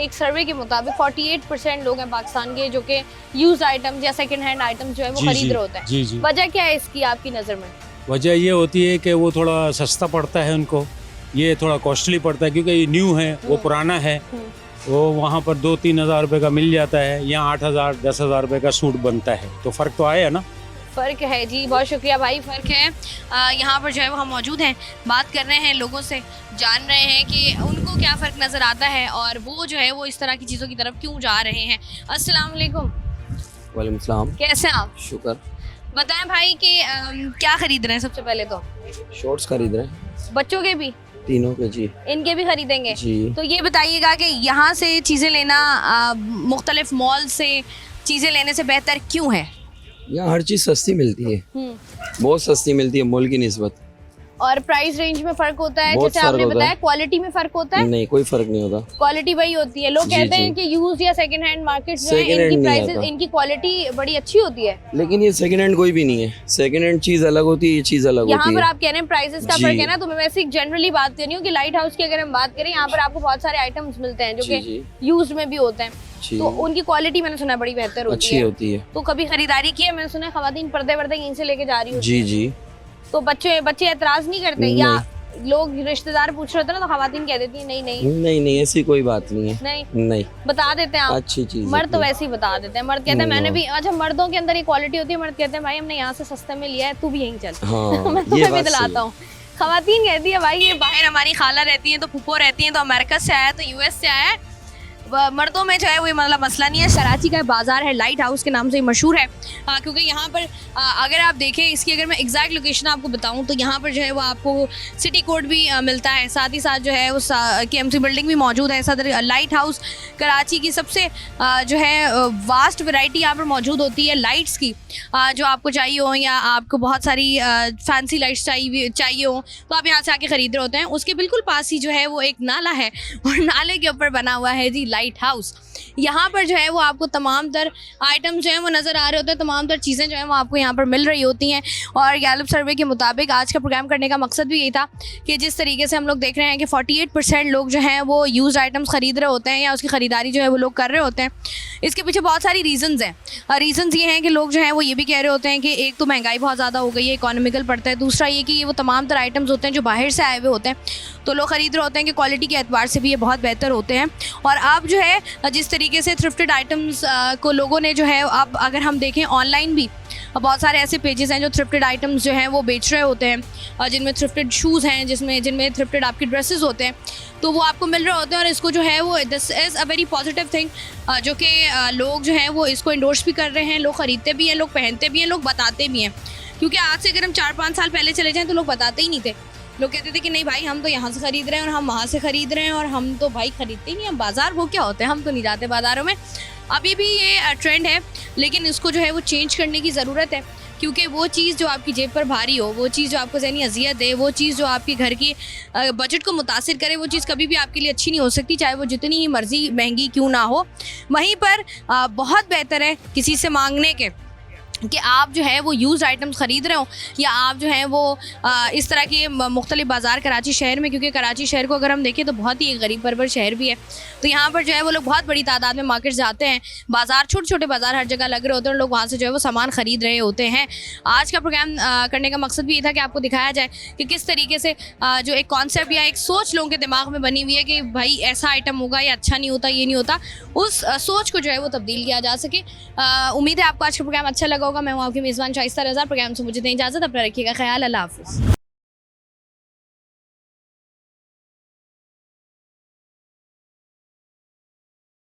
एक सर्वे के मुताबिक 48% लोग हैं पाकिस्तान के जो कि यूज्ड आइटम्स या सेकंड हैंड आइटम्स जो है वो खरीद रहे होते हैं। जी। वजह क्या है इसकी आपकी नज़र में? वजह ये होती है कि वो थोड़ा सस्ता पड़ता है उनको, ये थोड़ा कॉस्टली पड़ता है क्योंकि ये न्यू है, वो पुराना है। वो वहाँ पर 2-3 हज़ार रुपये का मिल जाता है, यहाँ 8,000 10,000 रुपये का सूट बनता है, तो फ़र्क तो आया ना। फ़र्क है जी, बहुत शुक्रिया भाई, फ़र्क है। यहाँ पर जो है वो हम मौजूद हैं, बात कर रहे हैं लोगों से, जान रहे हैं कि उनको क्या फ़र्क नज़र आता है और वो जो है वो इस तरह की चीज़ों की तरफ क्यों जा रहे हैं। अस्सलाम वालेकुम। वालेकुम सलाम। कैसे हैं आप? शुक्र। बताएं भाई कि क्या खरीद रहे हैं सबसे पहले तो? शॉर्ट्स खरीद रहे हैं। बच्चों के भी? तीनों के जी। इनके भी खरीदेंगे जी। तो ये बताइएगा कि यहाँ से चीज़ें लेना मुख्तलिफ मॉल से चीज़ें लेने से बेहतर क्यों है? यहाँ हर चीज़ सस्ती मिलती है, बहुत सस्ती मिलती है मॉल की निस्बत। और प्राइस रेंज में फर्क होता है, बहुत जैसे आपने फर्क होता बताया, है। क्वालिटी में फर्क होता है? नहीं, कोई फर्क नहीं होता, क्वालिटी वही होती है। लोग जी, कहते जी। हैं कि यूज या सेकंड हैंड मार्केट जो है Second hand इनकी नहीं प्राइसेस, आता। इनकी क्वालिटी बड़ी अच्छी होती है। लेकिन ये सेकंड हैंड कोई भी नहीं है। सेकंड हैंड चीज़ अलग होती है, ये चीज़ अलग यहाँ होती पर है। आप कह रहे हैं प्राइसेस का जी। फर्क है ना, तो मैं वैसे जनरली बात कर रही हूँ कि लाइट हाउस की अगर हम बात करें, यहाँ पर आपको बहुत सारे आइटम्स मिलते हैं जो जी, कि जी। यूज में भी होते हैं, जी। तो उनकी क्वालिटी मैंने सुना है बड़ी बेहतर होती अच्छी है। होती है। तो कभी खरीदारी की है? मैंने सुना है खवातीन पर्दे वर्दे यहीं से लेके जा रही होती जी हैं। जी। तो बच्चे एतराज नहीं करते? या लोग रिश्तेदार पूछ रहे होते हैं ना, तो खवातीन कह देती है नहीं नहीं, ऐसी कोई बात नहीं है। नहीं, बता देते हैं आप? अच्छी चीज़ मर्द तो वैसे ही बता देते हैं। मर्द कहते हैं मैंने हाँ। भी, अच्छा मर्दों के अंदर ये क्वालिटी होती है, मर्द कहते हैं भाई हमने यहाँ से सस्ते में लिया है, तू भी यहीं चल। हाँ, मैं ये तुम्हें भी बात सही दिलाता है। हूँ। खवातीन कहती है भाई ये बाहर हमारी खाला रहती हैं, तो फूफो रहती हैं, तो अमेरिका से आया है, तो यूएस से आया है। मर्दों में जो है वो मतलब मसला नहीं है। कराची का बाजार है, लाइट हाउस के नाम से मशहूर है, क्योंकि यहाँ पर अगर आप देखें, इसकी अगर मैं एग्जैक्ट लोकेशन आपको बताऊँ तो यहाँ पर जो है वो आपको सिटी कोड भी मिलता है, साथ ही साथ जो है उस KMC बिल्डिंग भी मौजूद है। सदर लाइट हाउस कराची की सबसे जो है वास्ट वैरायटी यहाँ पर मौजूद होती है लाइट्स की, जो आपको चाहिए हो या आपको बहुत सारी फैंसी लाइट्स चाहिए हो तो आप यहाँ से आके ख़रीद रहे होते हैं। उसके बिल्कुल पास ही जो है वो एक नाला है और नाले के ऊपर बना हुआ है जी लाइट हाउस। यहाँ पर जो है वो आपको तमाम तर आइटम जो है वो नज़र आ रहे होते हैं, तमाम तर चीज़ें जो है वो आपको यहाँ पर मिल रही होती हैं। और गैलप सर्वे के मुताबिक आज का प्रोग्राम करने का मकसद भी यही था कि जिस तरीके से हम लोग देख रहे हैं कि 48% लोग जो हैं वो यूज़ आइटम्स ख़रीद रहे होते हैं या उसकी ख़रीदारी जो है वो लोग कर रहे होते हैं। इसके पीछे बहुत सारी रीज़न्स हैं। रीज़न्स ये हैं कि लोग जो हैं वो ये भी कह रहे होते हैं कि एक तो महंगाई बहुत ज़्यादा हो गई है, इकोनॉमिकल पड़ता है, दूसरा ये कि ये वो तमाम तर आइटम्स होते हैं जो बाहर से आए हुए होते हैं, तो लोग ख़रीद रहे होते हैं कि क्वालिटी के एतबार से भी ये बहुत बेहतर होते हैं। और अब जो है जिस तरीके से थ्रिफ्टेड आइटम्स को लोगों ने जो है, अब अगर हम देखें ऑनलाइन भी बहुत सारे ऐसे पेजेस हैं जो थ्रिफ्टेड आइटम्स जो हैं वो बेच रहे होते हैं, और जिनमें थ्रिफ्टेड शूज़ हैं, जिनमें थ्रिफ्टेड आपकी ड्रेसेस होते हैं, तो वो आपको मिल रहे होते हैं। और इसको जो है वो this is a very positive thing, जो कि लोग जो हैं वो इसको इंडोर्स भी कर रहे हैं, लोग ख़रीदते भी हैं, लोग पहनते भी हैं, लोग बताते भी हैं। क्योंकि आज से अगर हम 4-5 साल पहले चले जाएँ तो लोग बताते ही नहीं थे। लोग कहते थे कि नहीं भाई हम तो यहाँ से ख़रीद रहे हैं और हम वहाँ से ख़रीद रहे हैं, और हम तो भाई ख़रीदते ही नहीं, हम बाज़ार वो क्या होते हैं, हम तो नहीं जाते बाज़ारों में। अभी भी ये ट्रेंड है, लेकिन इसको जो है वो चेंज करने की ज़रूरत है, क्योंकि वो चीज़ जो आपकी जेब पर भारी हो, वो चीज़ जो आपको ज़हनी अजियत दे, वो चीज़ जो आपके घर की बजट को मुतासिर करे, वो चीज़ कभी भी आपके लिए अच्छी नहीं हो सकती, चाहे वो जितनी ही मर्जी महंगी क्यों ना हो। वहीं पर बहुत बेहतर है किसी से मांगने के कि आप जो है वो यूज़ आइटम्स ख़रीद रहे हो, या आप जो है वो इस तरह के मुख्तलिफ बाज़ार कराची शहर में, क्योंकि कराची शहर को अगर हम देखें तो बहुत ही एक गरीब परवर शहर भी है, तो यहाँ पर जो है वो लोग बहुत बड़ी तादाद में मार्केट जाते हैं, बाज़ार छोटे छोटे बाज़ार हर जगह लग रहे होते हैं, और लोग वहाँ से जो है वो सामान ख़रीद रहे होते हैं। आज का प्रोग्राम करने का मकसद भी ये था कि आपको दिखाया जाए कि किस तरीके से जो एक कॉन्सेप्ट या एक सोच लोगों के दिमाग में बनी हुई है कि भाई ऐसा आइटम होगा, ये अच्छा नहीं होता, ये नहीं होता, उस सोच को जो है वो तब्दील किया जा सके। उम्मीद है आपको आज का प्रोग्राम अच्छा लगा होगा। मैं हूँ आपकी मेज़बान शाइस्ता रज़ा। प्रोग्राम से मुझे दें इजाज़त, अपना रखिएगा ख्याल। अल्लाह हाफ़िज़।